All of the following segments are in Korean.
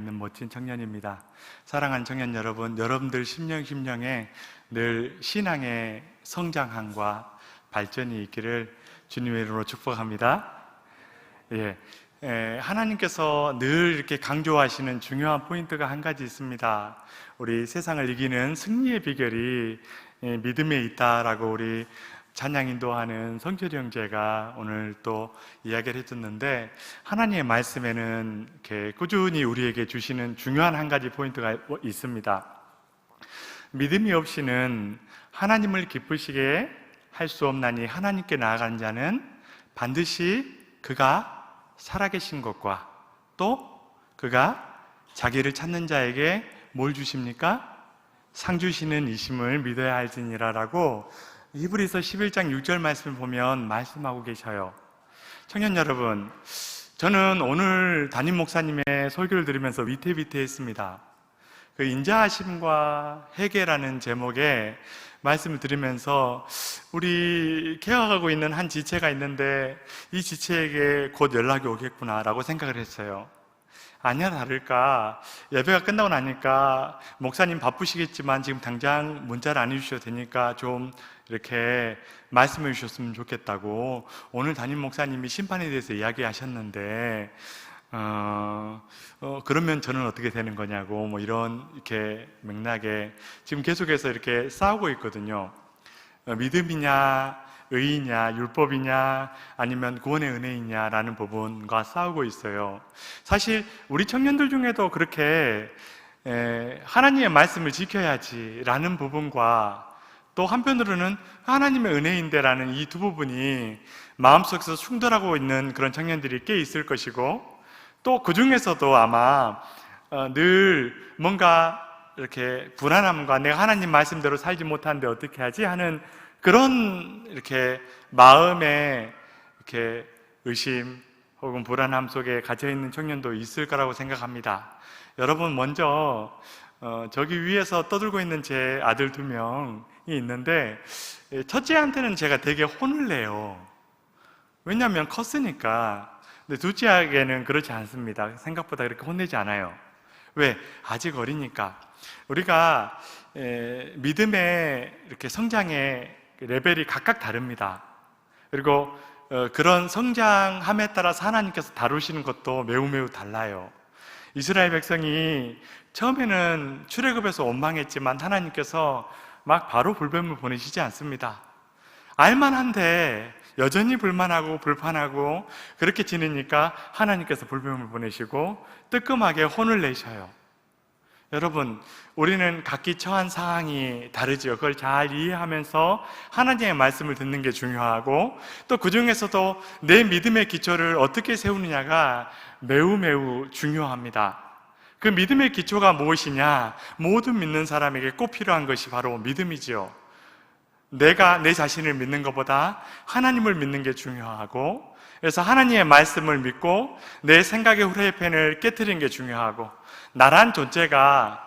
있는 멋진 청년입니다. 사랑하는 청년 여러분, 여러분들 심령에 늘 신앙의 성장함과 발전이 있기를 주님의 이름으로 축복합니다. 하나님께서 늘 이렇게 강조하시는 중요한 포인트가 한 가지 있습니다. 우리 세상을 이기는 승리의 비결이 믿음에 있다라고 우리 찬양 인도하는 성철이 형제가 오늘 또 이야기를 해줬는데, 하나님의 말씀에는 이렇게 꾸준히 우리에게 주시는 중요한 한 가지 포인트가 있습니다. 믿음이 없이는 하나님을 기쁘시게 할 수 없나니 하나님께 나아가는 자는 반드시 그가 살아계신 것과 또 그가 자기를 찾는 자에게 뭘 주십니까? 상 주시는 이심을 믿어야 할지니라라고 히브리서 11장 6절 말씀을 보면 말씀하고 계셔요. 청년 여러분, 저는 오늘 담임 목사님의 설교를 들으면서 위태위태했습니다. 그 인자하심과 회개라는 제목의 말씀을 들으면서 우리 케어하고 있는 한 지체가 있는데 이 지체에게 곧 연락이 오겠구나라고 생각을 했어요. 아니야 다를까, 예배가 끝나고 나니까 목사님 바쁘시겠지만 지금 당장 문자를 안 해주셔도 되니까 좀 이렇게 말씀해 주셨으면 좋겠다고 오늘 담임 목사님이 심판에 대해서 이야기하셨는데 그러면 저는 어떻게 되는 거냐고 뭐 이런 이렇게 맥락에 지금 계속해서 이렇게 싸우고 있거든요. 믿음이냐 의이냐 율법이냐 아니면 구원의 은혜이냐라는 부분과 싸우고 있어요. 사실 우리 청년들 중에도 그렇게 하나님의 말씀을 지켜야지 라는 부분과 또 한편으로는 하나님의 은혜인데라는 이 두 부분이 마음속에서 충돌하고 있는 그런 청년들이 꽤 있을 것이고, 또 그 중에서도 아마 늘 뭔가 이렇게 불안함과 내가 하나님 말씀대로 살지 못하는데 어떻게 하지 하는 그런 이렇게 마음에 이렇게 의심 혹은 불안함 속에 갇혀 있는 청년도 있을 거라고 생각합니다. 여러분, 먼저 저기 위에서 떠들고 있는 제 아들 2명이 있는데 첫째한테는 제가 되게 혼을 내요. 왜냐하면 컸으니까. 근데 둘째에게는 그렇지 않습니다. 생각보다 그렇게 혼내지 않아요. 왜? 아직 어리니까. 우리가 믿음의 이렇게 성장의 레벨이 각각 다릅니다. 그리고 그런 성장함에 따라서 하나님께서 다루시는 것도 매우 달라요. 이스라엘 백성이 처음에는 출애굽에서 원망했지만 하나님께서 막 바로 불뱀을 보내시지 않습니다. 알만한데 여전히 불만하고 불판하고 그렇게 지내니까 하나님께서 불뱀을 보내시고 뜨끔하게 혼을 내셔요. 여러분, 우리는 각기 처한 상황이 다르죠. 그걸 잘 이해하면서 하나님의 말씀을 듣는 게 중요하고, 또 그 중에서도 내 믿음의 기초를 어떻게 세우느냐가 매우 중요합니다. 그 믿음의 기초가 무엇이냐? 모든 믿는 사람에게 꼭 필요한 것이 바로 믿음이지요. 내가 내 자신을 믿는 것보다 하나님을 믿는 게 중요하고, 그래서 하나님의 말씀을 믿고 내 생각의 후레이팬을 깨트리는 게 중요하고, 나란 존재가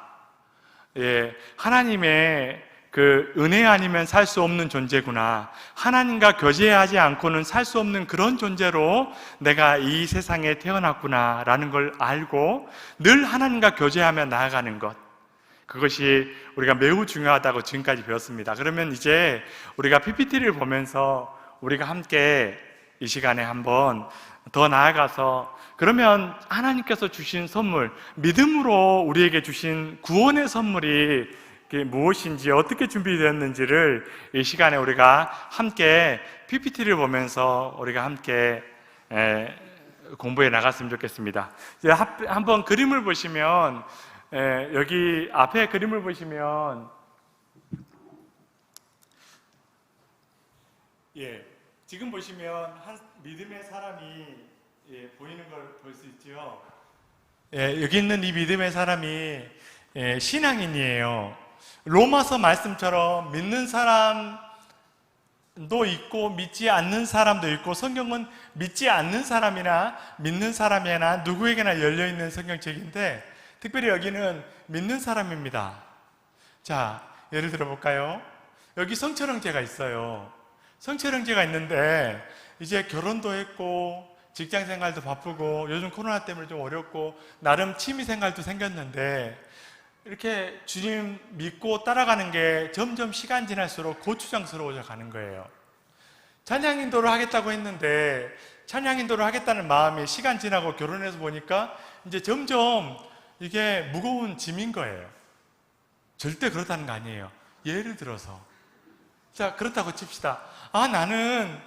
하나님의 그 은혜 아니면 살 수 없는 존재구나, 하나님과 교제하지 않고는 살 수 없는 그런 존재로 내가 이 세상에 태어났구나 라는 걸 알고 늘 하나님과 교제하며 나아가는 것, 그것이 우리가 매우 중요하다고 지금까지 배웠습니다. 그러면 이제 우리가 PPT를 보면서 우리가 함께 이 시간에 한번 더 나아가서, 그러면 하나님께서 주신 선물, 믿음으로 우리에게 주신 구원의 선물이 무엇인지, 어떻게 준비되었는지를 이 시간에 우리가 함께 PPT를 보면서 우리가 함께 공부해 나갔으면 좋겠습니다. 이제 한번 그림을 보시면, 여기 앞에 그림을 보시면 지금 보시면 한 믿음의 사람이 보이는 걸 볼 수 있죠. 여기 있는 이 믿음의 사람이 신앙인이에요. 로마서 말씀처럼 믿는 사람도 있고 믿지 않는 사람도 있고, 성경은 믿지 않는 사람이나 믿는 사람이나 누구에게나 열려있는 성경책인데 특별히 여기는 믿는 사람입니다. 자, 예를 들어 볼까요? 여기 성철 형제가 있어요. 성철 형제가 있는데 이제 결혼도 했고 직장 생활도 바쁘고 요즘 코로나 때문에 좀 어렵고 나름 취미 생활도 생겼는데 이렇게 주님 믿고 따라가는 게 점점 시간 지날수록 고추장스러워져 가는 거예요. 찬양 인도를 하겠다고 했는데 찬양 인도를 하겠다는 마음이 시간 지나고 결혼해서 보니까 이제 점점 이게 무거운 짐인 거예요. 절대 그렇다는 거 아니에요. 예를 들어서 자, 그렇다고 칩시다. 나는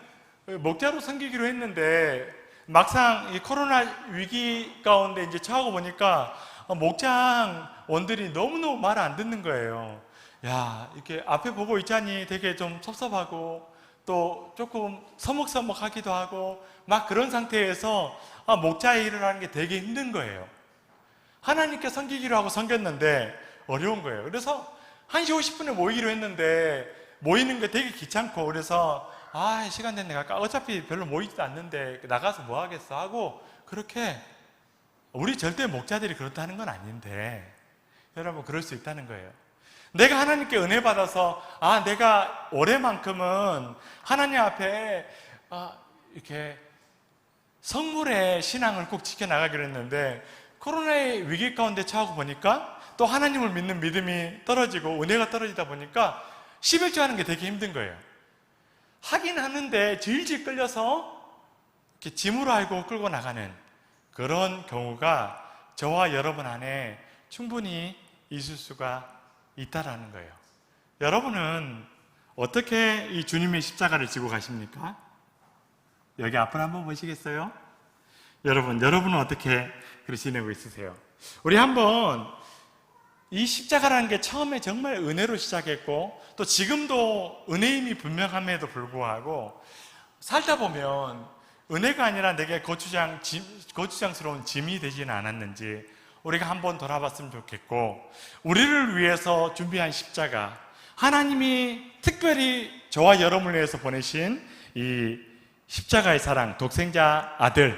목자로 섬기기로 했는데 막상 이 코로나 위기 가운데 이제 처하고 보니까 목장원들이 너무너무 말 안 듣는 거예요. 야, 이렇게 앞에 보고 있자니 되게 좀 섭섭하고 또 조금 서먹서먹하기도 하고 막 그런 상태에서 목자의 일을 하는 게 되게 힘든 거예요. 하나님께 섬기기로 하고 섬겼는데 어려운 거예요. 그래서 1시 50분에 모이기로 했는데 모이는 게 되게 귀찮고 그래서 시간 됐네 갈까? 어차피 별로 모이지도 않는데 나가서 뭐 하겠어 하고 그렇게 우리 절대 목자들이 그렇다는 건 아닌데 여러분 그럴 수 있다는 거예요. 내가 하나님께 은혜 받아서 내가 올해만큼은 하나님 앞에 이렇게 성물의 신앙을 꼭 지켜나가기로 했는데 코로나의 위기 가운데 처하고 보니까 또 하나님을 믿는 믿음이 떨어지고 은혜가 떨어지다 보니까 11조 하는 게 되게 힘든 거예요. 하긴 하는데 질질 끌려서 이렇게 짐으로 알고 끌고 나가는 그런 경우가 저와 여러분 안에 충분히 있을 수가 있다라는 거예요. 여러분은 어떻게 이 주님의 십자가를 지고 가십니까? 여기 앞을 한번 보시겠어요? 여러분은 어떻게 그렇게 지내고 있으세요? 우리 한번 이 십자가라는 게 처음에 정말 은혜로 시작했고 또 지금도 은혜임이 분명함에도 불구하고 살다 보면 은혜가 아니라 내게 고추장스러운 짐이 되지는 않았는지 우리가 한번 돌아봤으면 좋겠고 우리를 위해서 준비한 십자가 하나님이 특별히 저와 여러분을 위해서 보내신 이 십자가의 사랑 독생자 아들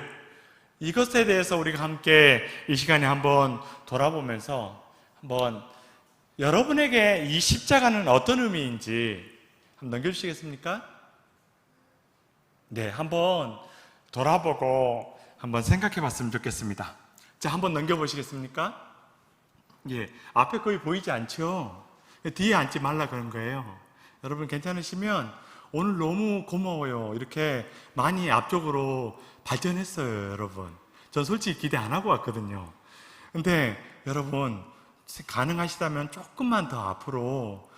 이것에 대해서 우리가 함께 이 시간에 한번 돌아보면서 한번 여러분에게 이 십자가는 어떤 의미인지 한번 넘겨주시겠습니까? 네, 한번 돌아보고 한번 생각해 봤으면 좋겠습니다. 자, 한번 넘겨보시겠습니까? 예, 앞에 거의 보이지 않죠? 뒤에 앉지 말라 그런 거예요. 여러분 괜찮으시면 오늘 너무 고마워요. 이렇게 많이 앞쪽으로 발전했어요, 여러분. 전 솔직히 기대 안 하고 왔거든요. 근데 여러분 가능하시다면 조금만 더 앞으로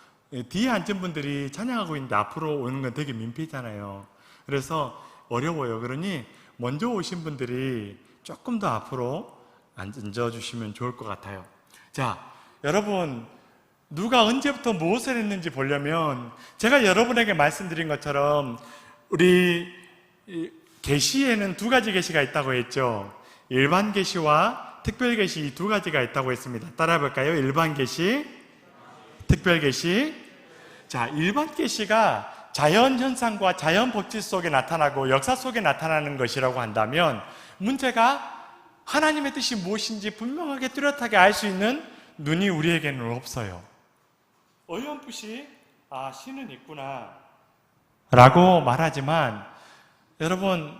뒤에 앉은 분들이 찬양하고 있는데 앞으로 오는 건 되게 민폐잖아요. 그래서 어려워요. 그러니 먼저 오신 분들이 조금 더 앞으로 앉아주시면 좋을 것 같아요. 자, 여러분 누가 언제부터 무엇을 했는지 보려면 제가 여러분에게 말씀드린 것처럼 우리 계시에는 두 가지 계시가 있다고 했죠. 일반 계시와 특별 계시 이 두 가지가 있다고 했습니다. 따라해 볼까요? 일반 계시, 특별 계시. 자, 일반 계시가 자연 현상과 자연 법칙 속에 나타나고 역사 속에 나타나는 것이라고 한다면 문제가 하나님의 뜻이 무엇인지 분명하게 뚜렷하게 알 수 있는 눈이 우리에게는 없어요. 어렴풋이 신은 있구나 라고 말하지만 여러분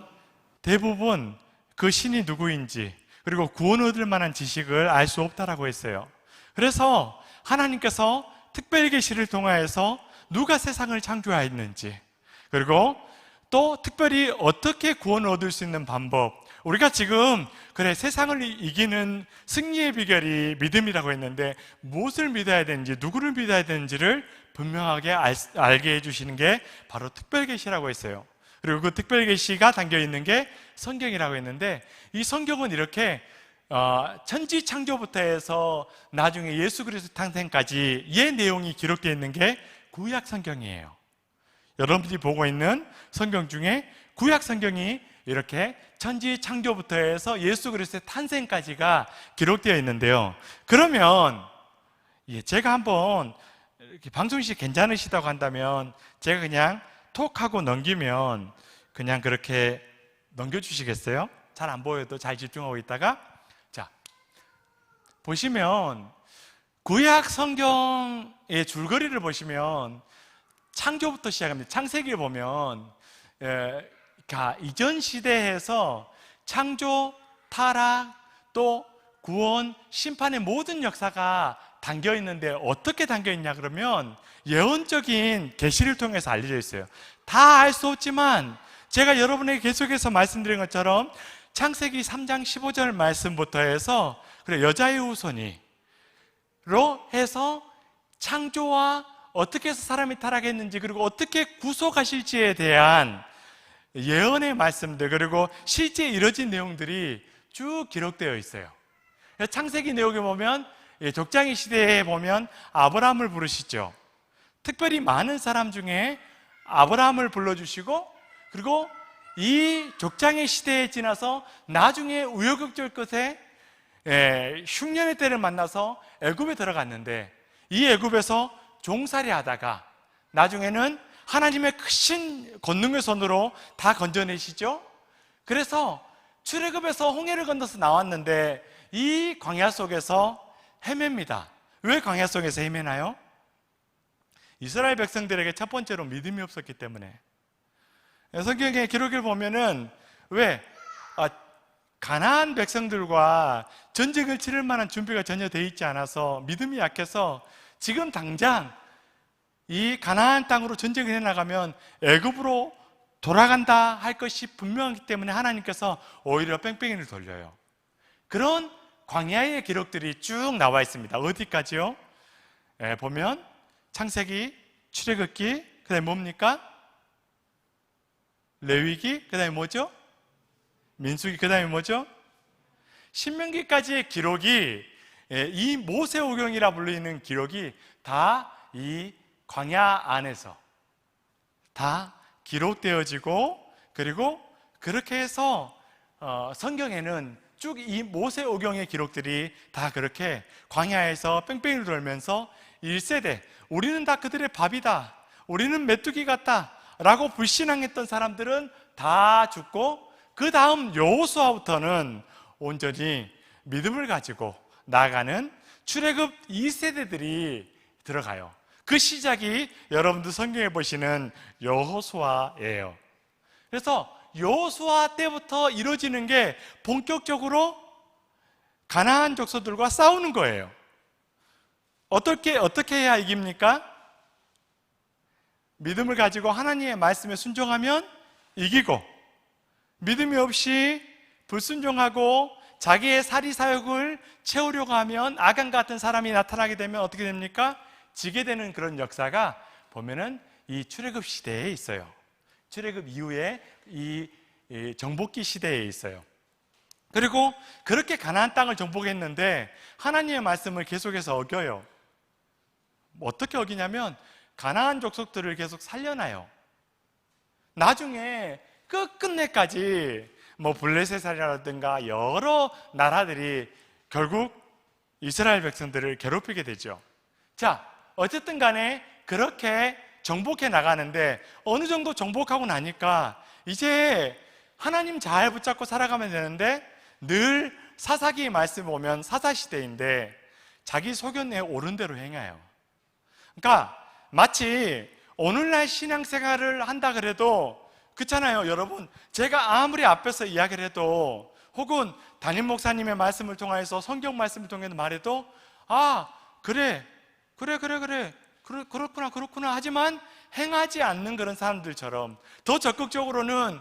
대부분 그 신이 누구인지 그리고 구원 얻을 만한 지식을 알 수 없다라고 했어요. 그래서 하나님께서 특별 계시를 통하여서 누가 세상을 창조하였는지 그리고 또 특별히 어떻게 구원을 얻을 수 있는 방법 우리가 지금 세상을 이기는 승리의 비결이 믿음이라고 했는데 무엇을 믿어야 되는지 누구를 믿어야 되는지를 분명하게 알게 해주시는 게 바로 특별 계시라고 했어요. 그리고 그 특별 계시가 담겨있는 게 성경이라고 했는데 이 성경은 이렇게 천지 창조부터 해서 나중에 예수 그리스도 탄생까지 이 내용이 기록되어 있는 게 구약 성경이에요. 여러분들이 보고 있는 성경 중에 구약 성경이 이렇게 천지 창조부터 해서 예수 그리스도의 탄생까지가 기록되어 있는데요. 그러면 제가 한번 이렇게 방송시 괜찮으시다고 한다면 제가 그냥 톡하고 넘기면 그냥 그렇게 넘겨주시겠어요? 잘 안 보여도 잘 집중하고 있다가 자 보시면 구약 성경의 줄거리를 보시면 창조부터 시작합니다. 창세기를 보면 이전 시대에서 창조, 타락, 또 구원, 심판의 모든 역사가 담겨 있는데 어떻게 담겨 있냐 그러면 예언적인 계시를 통해서 알려져 있어요. 다 알 수 없지만 제가 여러분에게 계속해서 말씀드린 것처럼 창세기 3장 15절 말씀부터 해서 그래 여자의 후손이로 해서 창조와 어떻게 해서 사람이 타락했는지 그리고 어떻게 구속하실지에 대한 예언의 말씀들 그리고 실제 이뤄진 내용들이 쭉 기록되어 있어요. 창세기 내용에 보면 족장의 시대에 보면 아브라함을 부르시죠. 특별히 많은 사람 중에 아브라함을 불러주시고 그리고 이 족장의 시대에 지나서 나중에 우여곡절 끝에 흉년의 때를 만나서 애굽에 들어갔는데 이 애굽에서 종살이 하다가 나중에는 하나님의 크신 권능의 손으로 다 건져내시죠. 그래서 출애굽에서 홍해를 건너서 나왔는데 이 광야 속에서 헤맵니다. 왜 광야 속에서 헤매나요? 이스라엘 백성들에게 첫 번째로 믿음이 없었기 때문에. 성경의 기록을 보면은 왜 가나안 백성들과 전쟁을 치를 만한 준비가 전혀 되어 있지 않아서 믿음이 약해서 지금 당장 이 가나안 땅으로 전쟁을 해나가면 애굽으로 돌아간다 할 것이 분명하기 때문에 하나님께서 오히려 뺑뺑이를 돌려요. 그런 광야의 기록들이 쭉 나와 있습니다. 어디까지요? 보면 창세기, 출애굽기, 그 다음에 뭡니까? 레위기, 그 다음에 뭐죠? 민수기, 그 다음에 뭐죠? 신명기까지의 기록이 이 모세오경이라 불리는 기록이 다 이 광야 안에서 다 기록되어지고 그리고 그렇게 해서 성경에는 쭉 이 모세오경의 기록들이 다 그렇게 광야에서 뺑뺑이를 돌면서 1세대 우리는 다 그들의 밥이다 우리는 메뚜기 같다 라고 불신앙했던 사람들은 다 죽고 그 다음 여호수아부터는 온전히 믿음을 가지고 나아가는 출애굽 2세대들이 들어가요. 그 시작이 여러분들 성경에 보시는 여호수아예요. 그래서 여호수아 때부터 이루어지는 게 본격적으로 가나안 족속들과 싸우는 거예요. 어떻게 해야 이깁니까? 믿음을 가지고 하나님의 말씀에 순종하면 이기고 믿음이 없이 불순종하고 자기의 사리사욕을 채우려고 하면 아간 같은 사람이 나타나게 되면 어떻게 됩니까? 지게 되는 그런 역사가 보면은 이 출애굽 시대에 있어요. 출애굽 이후에 이 정복기 시대에 있어요. 그리고 그렇게 가나안 땅을 정복했는데 하나님의 말씀을 계속해서 어겨요. 어떻게 어기냐면 가나안 족속들을 계속 살려놔요. 나중에 끝끝내까지 블레셋이라든가 여러 나라들이 결국 이스라엘 백성들을 괴롭히게 되죠. 자, 어쨌든 간에 그렇게 정복해 나가는데 어느 정도 정복하고 나니까 이제 하나님 잘 붙잡고 살아가면 되는데 늘 사사기의 말씀 보면 사사시대인데 자기 소견에 옳은 대로 행해요. 그러니까 마치 오늘날 신앙생활을 한다 그래도 그렇잖아요. 여러분, 제가 아무리 앞에서 이야기를 해도 혹은 담임 목사님의 말씀을 통해서 성경 말씀을 통해서 말해도 그렇구나 하지만 행하지 않는 그런 사람들처럼 더 적극적으로는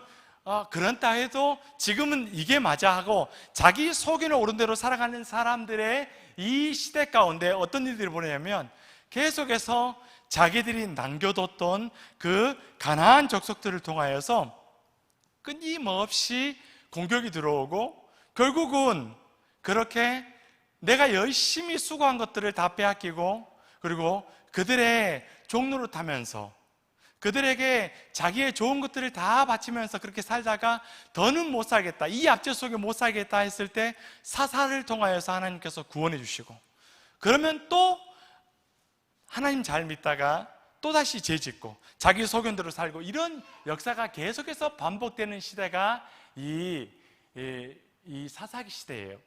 그런다 해도 지금은 이게 맞아 하고 자기 소견에 옳은 대로 살아가는 사람들의 이 시대 가운데 어떤 일들이 벌어지냐면 계속해서 자기들이 남겨뒀던 그 가나안 족속들을 통하여서 끊임없이 공격이 들어오고 결국은 그렇게 내가 열심히 수고한 것들을 다 빼앗기고 그리고 그들의 종로를 타면서 그들에게 자기의 좋은 것들을 다 바치면서 그렇게 살다가 더는 못 살겠다, 이 압제 속에 못 살겠다 했을 때 사사를 통하여서 하나님께서 구원해 주시고 그러면 또 하나님 잘 믿다가 또다시 죄짓고 자기 소견대로 살고 이런 역사가 계속해서 반복되는 시대가 이 사사기 시대예요.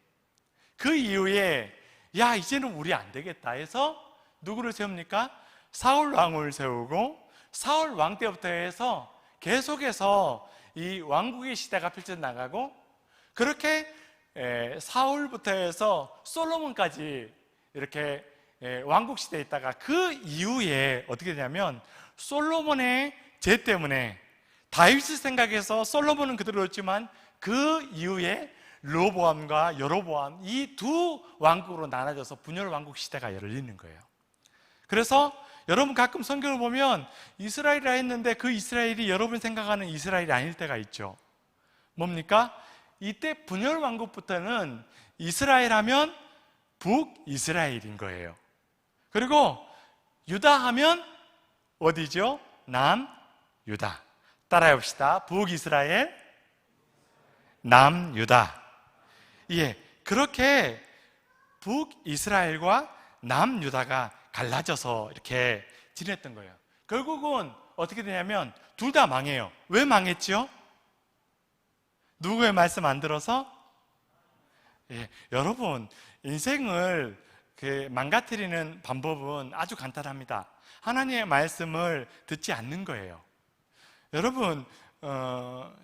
그 이후에 이제는 우리 안 되겠다 해서 누구를 세웁니까? 사울 왕을 세우고 사울 왕 때부터 해서 계속해서 이 왕국의 시대가 펼쳐나가고 그렇게 사울부터 해서 솔로몬까지 이렇게 왕국 시대에 있다가 그 이후에 어떻게 되냐면 솔로몬의 죄 때문에 다윗의 생각에서 솔로몬은 그대로였지만 그 이후에 르호보암과 여로보암 이 두 왕국으로 나눠져서 분열 왕국 시대가 열리는 거예요. 그래서 여러분 가끔 성경을 보면 이스라엘이라 했는데 그 이스라엘이 여러분 생각하는 이스라엘이 아닐 때가 있죠. 뭡니까? 이때 분열 왕국부터는 이스라엘 하면 북이스라엘인 거예요. 그리고 유다 하면 어디죠? 남유다. 따라해 봅시다. 북이스라엘, 남유다. 예, 그렇게 북이스라엘과 남유다가 갈라져서 이렇게 지냈던 거예요. 결국은 어떻게 되냐면 둘 다 망해요. 왜 망했죠? 누구의 말씀 안 들어서? 예, 여러분 인생을 망가뜨리는 방법은 아주 간단합니다. 하나님의 말씀을 듣지 않는 거예요. 여러분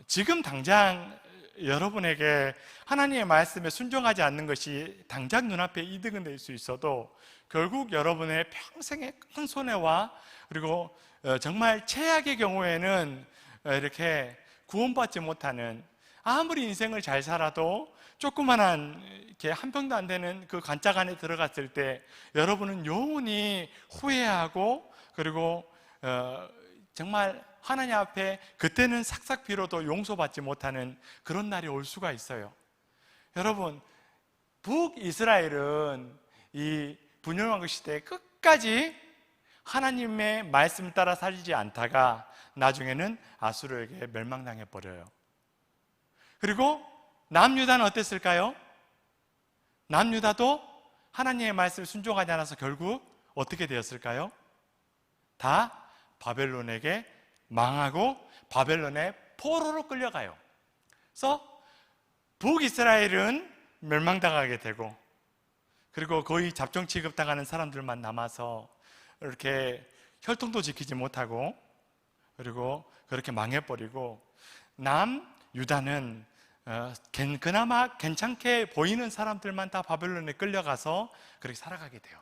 지금 당장 여러분에게 하나님의 말씀에 순종하지 않는 것이 당장 눈앞에 이득은 될 수 있어도 결국 여러분의 평생의 큰 손해와 그리고 정말 최악의 경우에는 이렇게 구원받지 못하는, 아무리 인생을 잘 살아도 조그만한 이렇게 한 평도 안 되는 그 관짝 안에 들어갔을 때 여러분은 영원히 후회하고 그리고 정말 하나님 앞에 그때는 삭삭 빌어도 용서받지 못하는 그런 날이 올 수가 있어요. 여러분 북이스라엘은 이 분열왕국 시대에 끝까지 하나님의 말씀을 따라 살지 않다가 나중에는 아수르에게 멸망당해 버려요. 그리고 남유다는 어땠을까요? 남유다도 하나님의 말씀을 순종하지 않아서 결국 어떻게 되었을까요? 다 바벨론에게 망하고 바벨론의 포로로 끌려가요. 그래서 북이스라엘은 멸망당하게 되고 그리고 거의 잡종 취급당하는 사람들만 남아서 이렇게 혈통도 지키지 못하고 그리고 그렇게 망해버리고 남유다는 그나마 괜찮게 보이는 사람들만 다 바벨론에 끌려가서 그렇게 살아가게 돼요.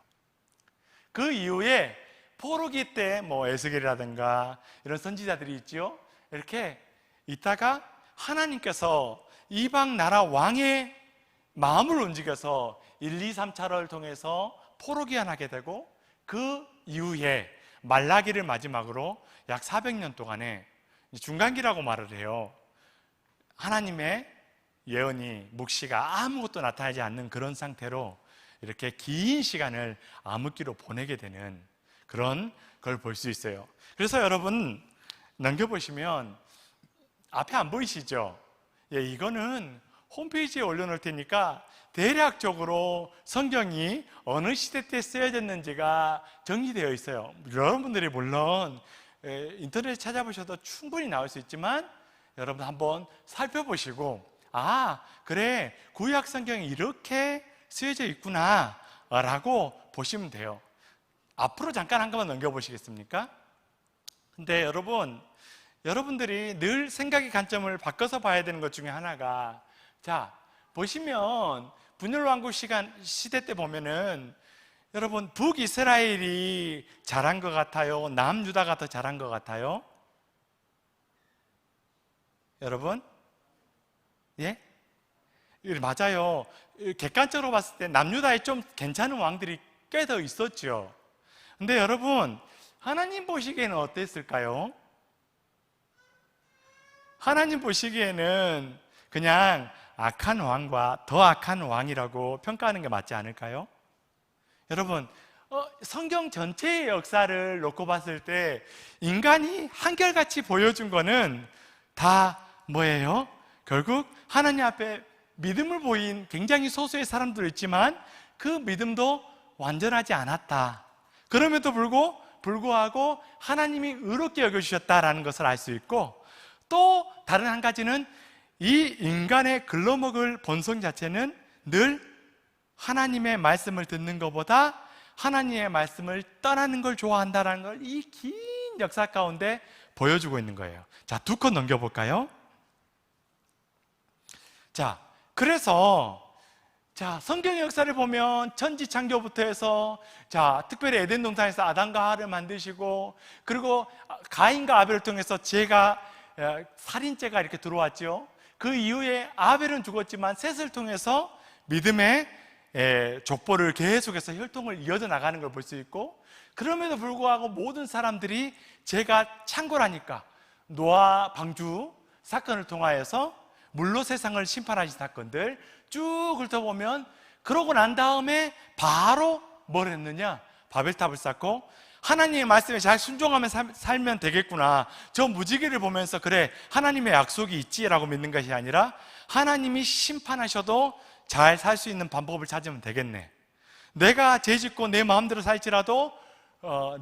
그 이후에 포로기 때 에스겔이라든가 이런 선지자들이 있죠. 이렇게 있다가 하나님께서 이방 나라 왕의 마음을 움직여서 1, 2, 3차를 통해서 포로기한하게 되고 그 이후에 말라기를 마지막으로 약 400년 동안에 중간기라고 말을 해요. 하나님의 예언이 묵시가 아무것도 나타나지 않는 그런 상태로 이렇게 긴 시간을 암흑기로 보내게 되는 그런 걸 볼 수 있어요. 그래서 여러분 넘겨보시면 앞에 안 보이시죠? 예, 이거는 홈페이지에 올려놓을 테니까 대략적으로 성경이 어느 시대 때 쓰여졌는지가 정리되어 있어요. 여러분들이 물론 인터넷에 찾아보셔도 충분히 나올 수 있지만 여러분 한번 살펴보시고 그래 구약 성경이 이렇게 쓰여져 있구나 라고 보시면 돼요. 앞으로 잠깐 한 번만 넘겨보시겠습니까? 근데 여러분들이 늘 생각의 관점을 바꿔서 봐야 되는 것 중에 하나가, 자 보시면 분열왕국 시대 때 보면은 여러분 북이스라엘이 잘한 것 같아요? 남유다가 더 잘한 것 같아요? 여러분? 예? 맞아요. 객관적으로 봤을 때 남유다에 좀 괜찮은 왕들이 꽤 더 있었죠. 근데 여러분 하나님 보시기에는 어땠을까요? 하나님 보시기에는 그냥 악한 왕과 더 악한 왕이라고 평가하는 게 맞지 않을까요? 여러분 성경 전체의 역사를 놓고 봤을 때 인간이 한결같이 보여준 거는 다 뭐예요? 결국 하나님 앞에 믿음을 보인 굉장히 소수의 사람도 있지만 그 믿음도 완전하지 않았다. 그럼에도 불구하고 하나님이 의롭게 여겨주셨다라는 것을 알 수 있고, 또 다른 한 가지는 이 인간의 글러먹을 본성 자체는 늘 하나님의 말씀을 듣는 것보다 하나님의 말씀을 떠나는 걸 좋아한다는 걸 이 긴 역사 가운데 보여주고 있는 거예요. 자, 두 컷 넘겨볼까요? 자, 그래서 자, 성경의 역사를 보면 천지창조부터 해서 특별히 에덴 동산에서 아담과 하와를 만드시고, 그리고 가인과 아벨을 통해서 살인죄가 이렇게 들어왔죠. 그 이후에 아벨은 죽었지만 셋을 통해서 믿음의 족보를 계속해서 혈통을 이어져 나가는 걸 볼 수 있고, 그럼에도 불구하고 모든 사람들이 죄가 창궐하니까 노아 방주 사건을 통하여서 물로 세상을 심판하신 사건들 쭉 훑어보면, 그러고 난 다음에 바로 뭘 했느냐? 바벨탑을 쌓고 하나님의 말씀에 잘 순종하며 살면 되겠구나, 저 무지개를 보면서 그래 하나님의 약속이 있지라고 믿는 것이 아니라 하나님이 심판하셔도 잘 살 수 있는 방법을 찾으면 되겠네, 내가 죄짓고 내 마음대로 살지라도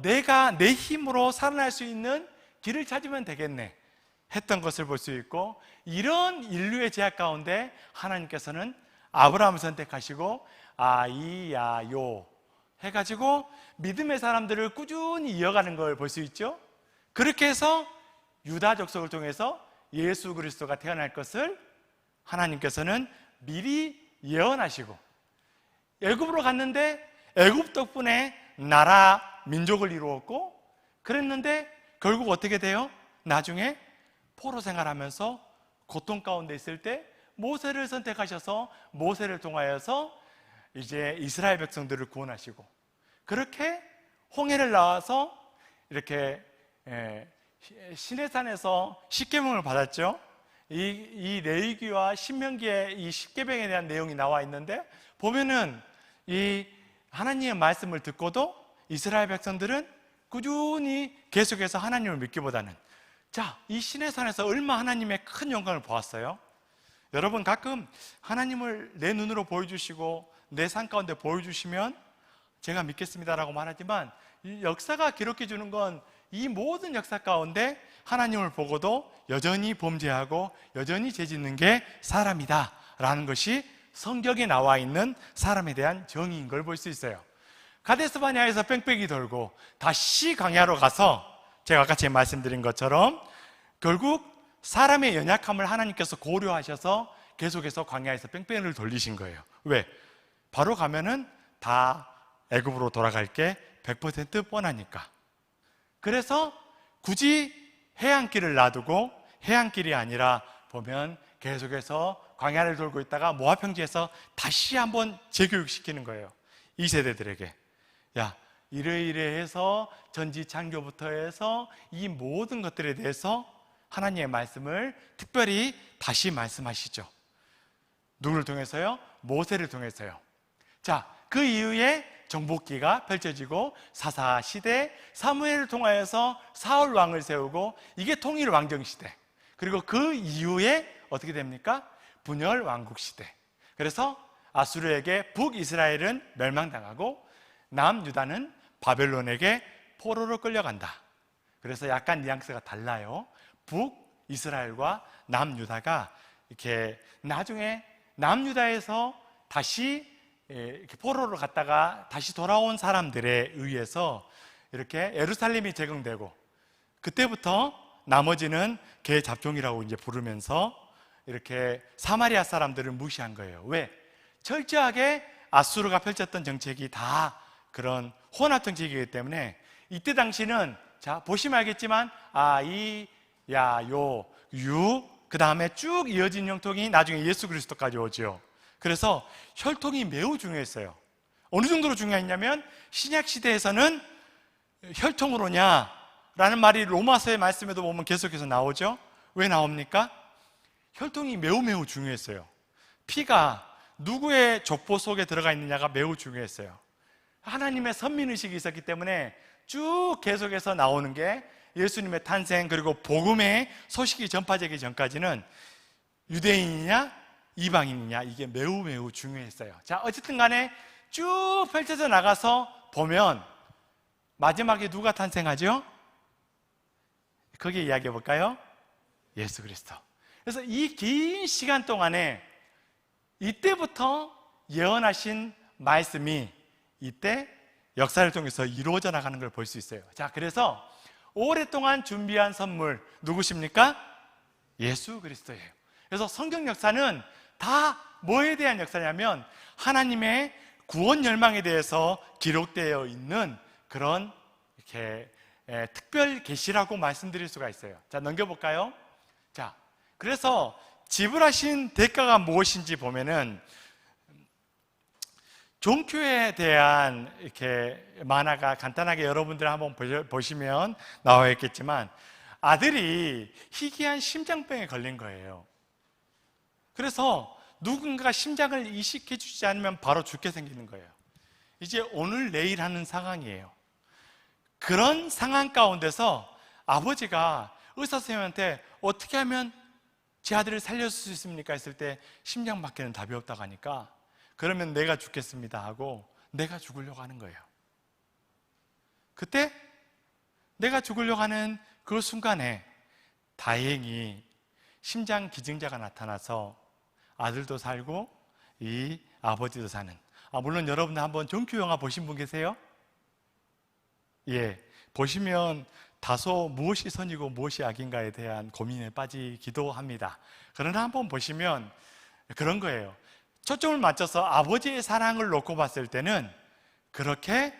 내가 내 힘으로 살아날 수 있는 길을 찾으면 되겠네 했던 것을 볼 수 있고, 이런 인류의 제약 가운데 하나님께서는 아브라함을 선택하시고 아이야요 해가지고 믿음의 사람들을 꾸준히 이어가는 걸 볼 수 있죠. 그렇게 해서 유다 족속을 통해서 예수 그리스도가 태어날 것을 하나님께서는 미리 예언하시고, 애굽으로 갔는데 애굽 덕분에 나라 민족을 이루었고, 그랬는데 결국 어떻게 돼요? 나중에 포로 생활하면서 고통 가운데 있을 때 모세를 선택하셔서 모세를 통하여서 이제 이스라엘 백성들을 구원하시고, 그렇게 홍해를 나와서 이렇게 시내산에서 십계명을 받았죠. 이 레위기와 신명기에 이 십계명에 대한 내용이 나와 있는데, 보면은 이 하나님의 말씀을 듣고도 이스라엘 백성들은 꾸준히 계속해서 하나님을 믿기보다는 이 시내산에서 얼마 하나님의 큰 영광을 보았어요. 여러분, 가끔 하나님을 내 눈으로 보여주시고 내 삶 가운데 보여주시면 제가 믿겠습니다라고 말하지만, 이 역사가 기록해 주는 건 이 모든 역사 가운데 하나님을 보고도 여전히 범죄하고 여전히 죄짓는 게 사람이다 라는 것이 성경에 나와 있는 사람에 대한 정의인 걸 볼 수 있어요. 가데스 바네아에서 뺑뺑이 돌고 다시 광야로 가서 제가 아까 말씀드린 것처럼 결국 사람의 연약함을 하나님께서 고려하셔서 계속해서 광야에서 뺑뺑이를 돌리신 거예요. 왜? 바로 가면은 다 애굽으로 돌아갈 게 100% 뻔하니까. 그래서 굳이 해안길을 놔두고 해안길이 아니라 보면 계속해서 광야를 돌고 있다가 모압 평지에서 다시 한번 재교육시키는 거예요. 이 세대들에게. 야, 이래 해서 전지 창조부터 해서 이 모든 것들에 대해서 하나님의 말씀을 특별히 다시 말씀하시죠. 누구를 통해서요? 모세를 통해서요. 그 이후에 정복기가 펼쳐지고 사사시대, 사무엘을 통하여서 사울 왕을 세우고, 이게 통일 왕정 시대. 그리고 그 이후에 어떻게 됩니까? 분열 왕국 시대. 그래서 아수르에게 북이스라엘은 멸망당하고 남유다는 바벨론에게 포로로 끌려간다. 그래서 약간 뉘앙스가 달라요. 북이스라엘과 남유다가 이렇게 나중에 남유다에서 다시 이렇게 포로로 갔다가 다시 돌아온 사람들에 의해서 이렇게 예루살렘이 제공되고, 그때부터 나머지는 개 잡종이라고 이제 부르면서 이렇게 사마리아 사람들을 무시한 거예요. 왜? 철저하게 아수르가 펼쳤던 정책이 다 그런 혼합 정책이기 때문에, 이때 당시는 보시면 알겠지만 이, 야, 요, 유, 그 다음에 쭉 이어진 혈통이 나중에 예수 그리스도까지 오죠. 그래서 혈통이 매우 중요했어요. 어느 정도로 중요했냐면, 신약 시대에서는 혈통으로냐 라는 말이 로마서의 말씀에도 보면 계속해서 나오죠. 왜 나옵니까? 혈통이 매우 중요했어요. 피가 누구의 족보 속에 들어가 있느냐가 매우 중요했어요. 하나님의 선민의식이 있었기 때문에 쭉 계속해서 나오는 게 예수님의 탄생, 그리고 복음의 소식이 전파되기 전까지는 유대인이냐 이방인이냐, 이게 매우 중요했어요. 어쨌든 간에 쭉 펼쳐져 나가서 보면 마지막에 누가 탄생하죠? 거기에 이야기해 볼까요? 예수 그리스도. 그래서 이 긴 시간 동안에 이때부터 예언하신 말씀이 이때 역사를 통해서 이루어져 나가는 걸 볼 수 있어요. 그래서 오랫동안 준비한 선물 누구십니까? 예수 그리스도예요. 그래서 성경 역사는 다 뭐에 대한 역사냐면 하나님의 구원 열망에 대해서 기록되어 있는 그런 이렇게 특별 계시라고 말씀드릴 수가 있어요. 자, 넘겨볼까요? 자, 그래서 지불하신 대가가 무엇인지 보면은 종교에 대한 이렇게 만화가 간단하게 여러분들 한번 보시면 나와 있겠지만 아들이 희귀한 심장병에 걸린 거예요. 그래서 누군가 심장을 이식해 주지 않으면 바로 죽게 생기는 거예요. 이제 오늘 내일 하는 상황이에요. 그런 상황 가운데서 아버지가 의사 선생님한테 어떻게 하면 제 아들을 살려줄 수 있습니까? 했을 때 심장밖에는 답이 없다고 하니까 그러면 내가 죽겠습니다 하고 내가 죽으려고 하는 거예요. 그때 내가 죽으려고 하는 그 순간에 다행히 심장 기증자가 나타나서 아들도 살고 이 아버지도 사는, 물론 여러분들 한번 종교 영화 보신 분 계세요? 예, 보시면 다소 무엇이 선이고 무엇이 악인가에 대한 고민에 빠지기도 합니다. 그러나 한번 보시면 그런 거예요. 초점을 맞춰서 아버지의 사랑을 놓고 봤을 때는 그렇게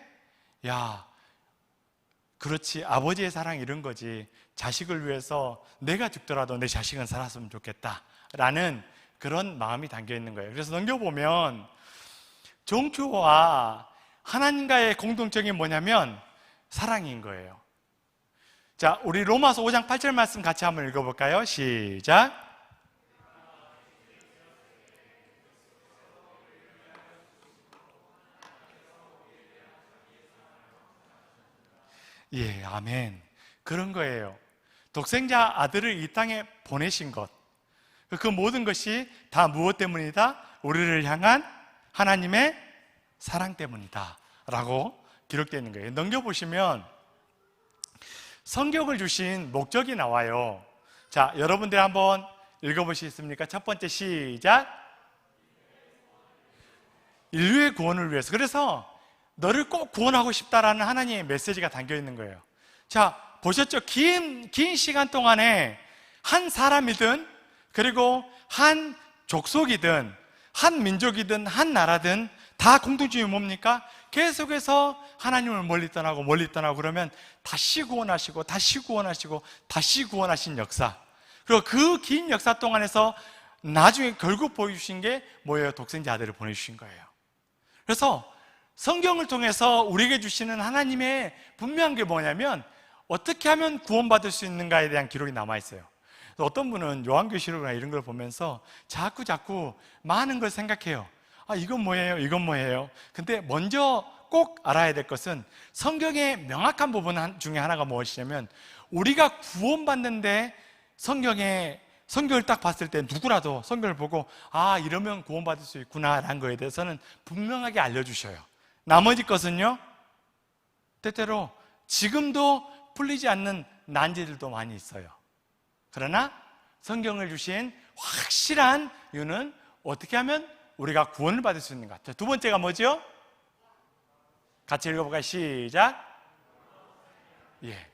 그렇지, 아버지의 사랑 이런 거지, 자식을 위해서 내가 죽더라도 내 자식은 살았으면 좋겠다 라는 그런 마음이 담겨 있는 거예요. 그래서 넘겨보면 종교와 하나님과의 공동점이 뭐냐면 사랑인 거예요. 자, 우리 로마서 5장 8절 말씀 같이 한번 읽어볼까요? 시작. 예, 아멘. 그런 거예요. 독생자 아들을 이 땅에 보내신 것, 그 모든 것이 다 무엇 때문이다? 우리를 향한 하나님의 사랑 때문이다 라고 기록되어 있는 거예요. 넘겨보시면 성경을 주신 목적이 나와요. 자, 여러분들 한번 읽어보시겠습니까? 첫 번째 시작. 인류의 구원을 위해서. 그래서 너를 꼭 구원하고 싶다라는 하나님의 메시지가 담겨 있는 거예요. 자, 보셨죠? 긴 시간 동안에 한 사람이든 그리고 한 족속이든 한 민족이든 한 나라든 다 공통점이 뭡니까? 계속해서 하나님을 멀리 떠나고 그러면 다시 구원하시고 다시 구원하시고 다시 구원하신 역사, 그리고 그 긴 역사 동안에서 나중에 결국 보여주신 게 뭐예요? 독생자 아들을 보내주신 거예요. 그래서 성경을 통해서 우리에게 주시는 하나님의 분명한 게 뭐냐면 어떻게 하면 구원받을 수 있는가에 대한 기록이 남아있어요. 어떤 분은 요한계시록이나 이런 걸 보면서 자꾸 많은 걸 생각해요. 이건 뭐예요? 이건 뭐예요? 근데 먼저 꼭 알아야 될 것은 성경의 명확한 부분 중에 하나가 무엇이냐면 우리가 구원받는데 성경을 딱 봤을 때 누구라도 성경을 보고 이러면 구원받을 수 있구나 라는 거에 대해서는 분명하게 알려주셔요. 나머지 것은요, 때때로 지금도 풀리지 않는 난제들도 많이 있어요. 그러나 성경을 주신 확실한 이유는 어떻게 하면 우리가 구원을 받을 수 있는가. 자, 두 번째가 뭐죠? 같이 읽어볼까요? 시작. 예,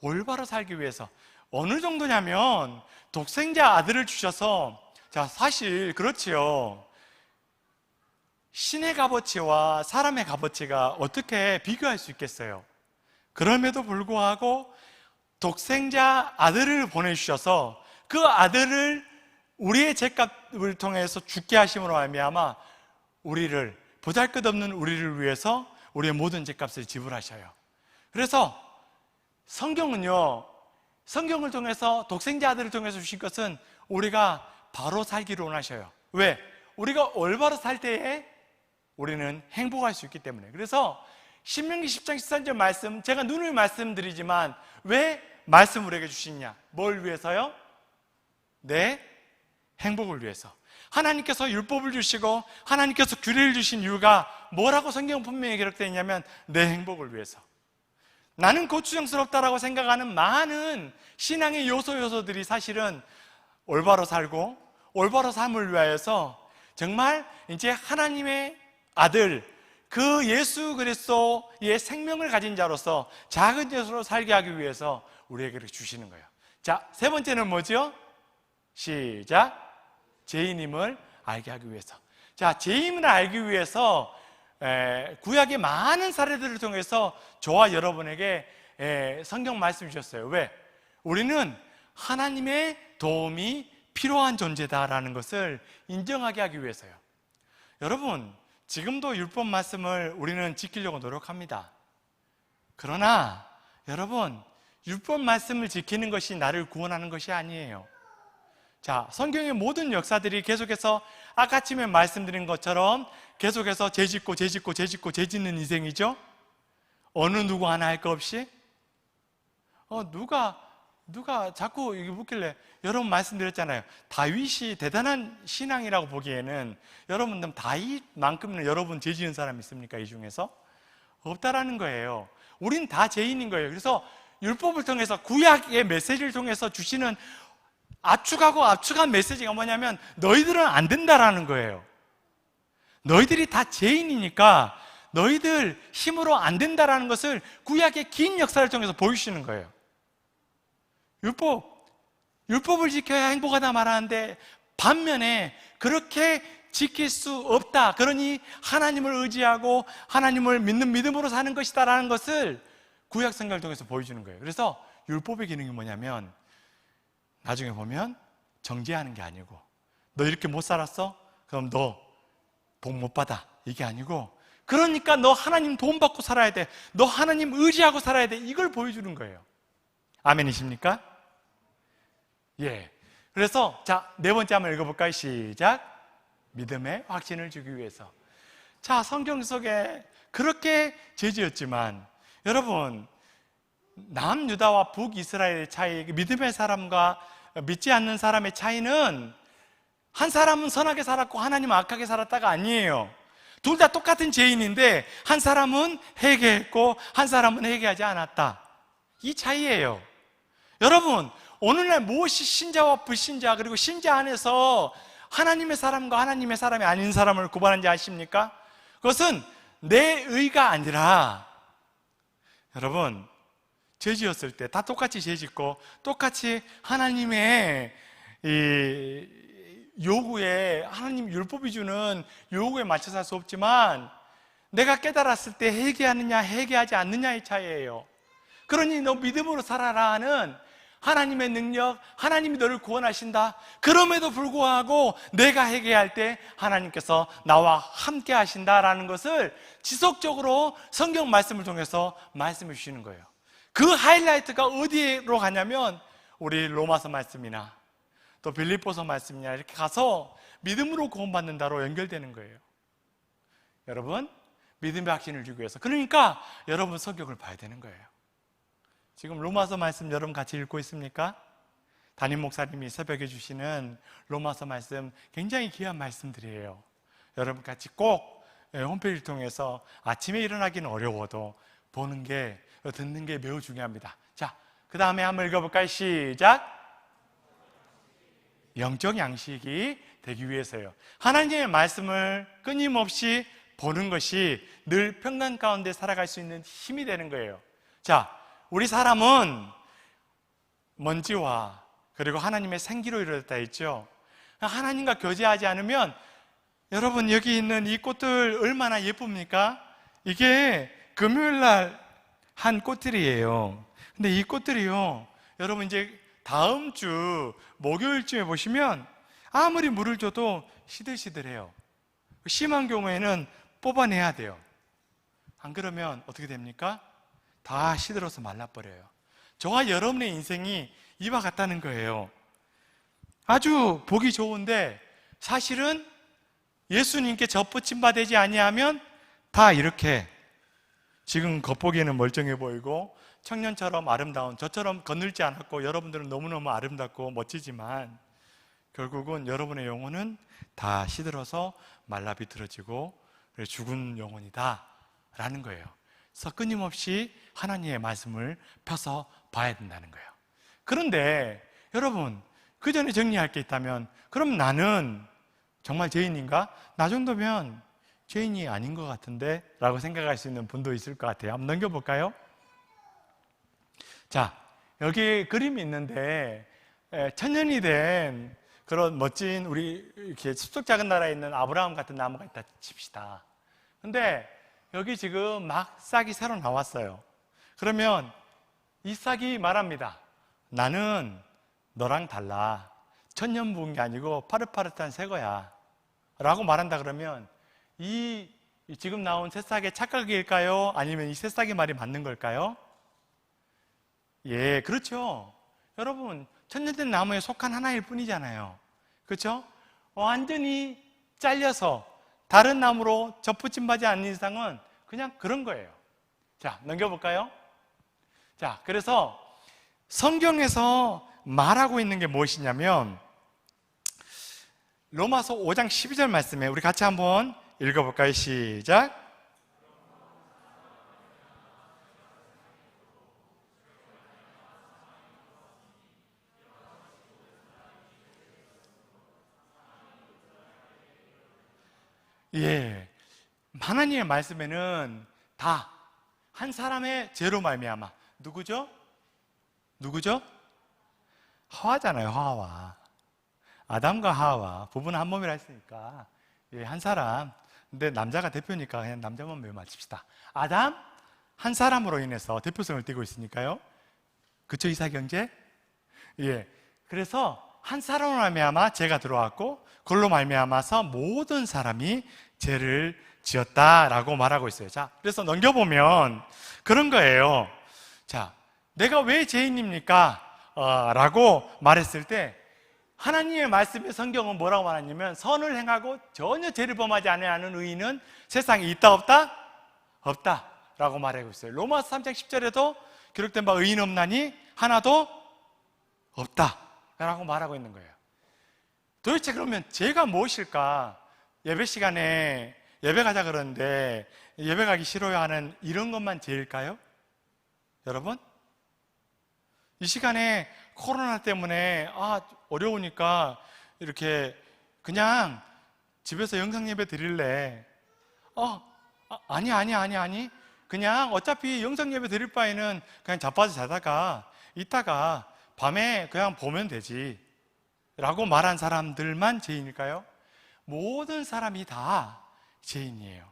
올바로 살기 위해서. 어느 정도냐면 독생자 아들을 주셔서, 자, 사실 그렇지요. 신의 값어치와 사람의 값어치가 어떻게 비교할 수 있겠어요? 그럼에도 불구하고 독생자 아들을 보내주셔서 그 아들을 우리의 죄값을 통해서 죽게 하심으로 말미암아 우리를, 보잘것없는 우리를 위해서 우리의 모든 죄값을 지불하셔요. 그래서 성경은요, 성경을 통해서 독생자 아들을 통해서 주신 것은 우리가 바로 살기를 원하셔요. 왜? 우리가 올바로 살 때에 우리는 행복할 수 있기 때문에. 그래서 신명기 10장 13절 말씀, 제가 눈을 말씀드리지만 왜 말씀 우리에게 주시냐? 뭘 위해서요? 내 행복을 위해서. 하나님께서 율법을 주시고 하나님께서 규례를 주신 이유가 뭐라고 성경 분명히 기록되어 있냐면 내 행복을 위해서. 나는 고추장스럽다라고 생각하는 많은 신앙의 요소들이 사실은 올바로 살고 올바로 삶을 위하여서 정말 이제 하나님의 아들, 그 예수 그리스도의 생명을 가진 자로서 작은 것으로 살게 하기 위해서 우리에게 주시는 거예요. 자, 세 번째는 뭐죠? 시작. 죄인임을 알게 하기 위해서. 자, 죄인을 알기 위해서 구약의 많은 사례들을 통해서 저와 여러분에게 성경 말씀 주셨어요. 왜? 우리는 하나님의 도움이 필요한 존재다라는 것을 인정하게 하기 위해서요. 여러분, 지금도 율법 말씀을 우리는 지키려고 노력합니다. 그러나 여러분, 율법 말씀을 지키는 것이 나를 구원하는 것이 아니에요. 자, 성경의 모든 역사들이 계속해서 아까쯤에 말씀드린 것처럼 계속해서 죄짓고 죄짓는 인생이죠. 어느 누구 하나 할 거 없이 누가 자꾸 이게 묻길래, 여러분 말씀드렸잖아요. 다윗이 대단한 신앙이라고 보기에는, 여러분 다윗만큼은 여러분 죄 지은 사람 있습니까? 이 중에서? 없다라는 거예요. 우린 다 죄인인 거예요. 그래서 율법을 통해서, 구약의 메시지를 통해서 주시는 압축한 메시지가 뭐냐면, 너희들은 안 된다라는 거예요. 너희들이 다 죄인이니까 너희들 힘으로 안 된다라는 것을 구약의 긴 역사를 통해서 보여주시는 거예요. 율법을 지켜야 행복하다 말하는데, 반면에 그렇게 지킬 수 없다, 그러니 하나님을 의지하고 하나님을 믿는 믿음으로 사는 것이다라는 것을 구약 성경을 통해서 보여주는 거예요. 그래서 율법의 기능이 뭐냐면, 나중에 보면 정죄하는 게 아니고, 너 이렇게 못 살았어? 그럼 너 복 못 받아, 이게 아니고, 그러니까 너 하나님 도움 받고 살아야 돼, 너 하나님 의지하고 살아야 돼, 이걸 보여주는 거예요. 아멘이십니까? 예. 그래서 자, 네 번째 한번 읽어볼까요? 시작. 믿음의 확신을 주기 위해서. 자, 성경 속에 그렇게 죄지었지만, 여러분, 남유다와 북이스라엘의 차이, 믿음의 사람과 믿지 않는 사람의 차이는, 한 사람은 선하게 살았고 하나님은 악하게 살았다가 아니에요. 둘 다 똑같은 죄인인데, 한 사람은 회개했고 한 사람은 회개하지 않았다, 이 차이예요. 여러분, 오늘날 무엇이 신자와 불신자, 그리고 신자 안에서 하나님의 사람과 하나님의 사람이 아닌 사람을 구분하는지 아십니까? 그것은 내 의가 아니라, 여러분, 죄 지었을 때 다 똑같이 죄 짓고 똑같이 하나님의 이 요구에, 하나님 율법이 주는 요구에 맞춰서 할 수 없지만, 내가 깨달았을 때 회개하느냐 회개하지 않느냐의 차이예요. 그러니 너 믿음으로 살아라는 하나님의 능력, 하나님이 너를 구원하신다. 그럼에도 불구하고 내가 회개할 때 하나님께서 나와 함께 하신다라는 것을 지속적으로 성경 말씀을 통해서 말씀해 주시는 거예요. 그 하이라이트가 어디로 가냐면, 우리 로마서 말씀이나 또 빌립보서 말씀이나 이렇게 가서 믿음으로 구원받는다로 연결되는 거예요. 여러분, 믿음의 확신을 주기 위해서. 그러니까 여러분 성경을 봐야 되는 거예요. 지금 로마서 말씀 여러분 같이 읽고 있습니까? 담임 목사님이 새벽에 주시는 로마서 말씀 굉장히 귀한 말씀들이에요. 여러분 같이 꼭 홈페이지를 통해서 아침에 일어나기는 어려워도 보는 게, 듣는 게 매우 중요합니다. 자, 그 다음에 한번 읽어볼까요? 시작. 영적 양식이 되기 위해서요. 하나님의 말씀을 끊임없이 보는 것이 늘 평강 가운데 살아갈 수 있는 힘이 되는 거예요. 자, 우리 사람은 먼지와 그리고 하나님의 생기로 이루어졌다 했죠. 하나님과 교제하지 않으면, 여러분 여기 있는 이 꽃들 얼마나 예쁩니까? 이게 금요일날 한 꽃들이에요. 근데 이 꽃들이요, 여러분 이제 다음 주 목요일쯤에 보시면 아무리 물을 줘도 시들시들해요. 심한 경우에는 뽑아내야 돼요. 안 그러면 어떻게 됩니까? 다 시들어서 말라버려요. 저와 여러분의 인생이 이와 같다는 거예요. 아주 보기 좋은데 사실은 예수님께 젖붙임 바 되지 아니하면 다 이렇게, 지금 겉보기에는 멀쩡해 보이고 청년처럼 아름다운 저처럼 거늘지 않았고, 여러분들은 너무너무 아름답고 멋지지만 결국은 여러분의 영혼은 다 시들어서 말라 비틀어지고 죽은 영혼이다 라는 거예요. 그래서 끊임없이 하나님의 말씀을 펴서 봐야 된다는 거예요. 그런데 여러분, 그 전에 정리할 게 있다면, 그럼 나는 정말 죄인인가? 나 정도면 죄인이 아닌 것 같은데 라고 생각할 수 있는 분도 있을 것 같아요. 한번 넘겨볼까요? 자, 여기 그림이 있는데, 천년이 된 그런 멋진 우리 이렇게 숲속 작은 나라에 있는 아브라함 같은 나무가 있다 칩시다. 근데 여기 지금 막 싹이 새로 나왔어요. 그러면 이 싹이 말합니다. 나는 너랑 달라. 천년 부은 게 아니고 파릇파릇한 새 거야. 라고 말한다 그러면 이 지금 나온 새싹의 착각일까요? 아니면 이 새싹의 말이 맞는 걸까요? 예, 그렇죠. 여러분, 천년된 나무에 속한 하나일 뿐이잖아요. 그렇죠? 완전히 잘려서 다른 나무로 접붙임하지 않는 이상은 그냥 그런 거예요. 자, 넘겨볼까요? 자, 그래서 성경에서 말하고 있는 게 무엇이냐면 로마서 5장 12절 말씀에 우리 같이 한번 읽어볼까요? 시작. 예, 하나님의 말씀에는 다 한 사람의 죄로 말미암아 누구죠? 누구죠? 하와잖아요. 하와. 아담과 하와 부부는 한 몸이라 했으니까 예, 한 사람. 근데 남자가 대표니까 그냥 남자만 매우 맞춥시다. 아담 한 사람으로 인해서 대표성을 띠고 있으니까요. 그쵸, 이삭 형제? 예. 그래서 한 사람으로 말미암아 죄가 들어왔고 그걸로 말미암아서 모든 사람이 죄를 지었다라고 말하고 있어요. 자, 그래서 넘겨보면 그런 거예요. 자, 내가 왜 죄인입니까? 라고 말했을 때 하나님의 말씀의 성경은 뭐라고 말하냐면 선을 행하고 전혀 죄를 범하지 않는 의인은 세상에 있다 없다? 없다 라고 말하고 있어요. 로마서 3장 10절에도 기록된 바 의인 없나니 하나도 없다 라고 말하고 있는 거예요. 도대체 그러면 죄가 무엇일까? 예배 시간에 예배 가자 그러는데 예배 가기 싫어요 하는 이런 것만 죄일까요? 여러분? 이 시간에 코로나 때문에 어려우니까 이렇게 그냥 집에서 영상 예배 드릴래. 아니. 그냥 어차피 영상 예배 드릴 바에는 그냥 자빠져 자다가 이따가 밤에 그냥 보면 되지. 라고 말한 사람들만 죄인일까요? 모든 사람이 다 죄인이에요.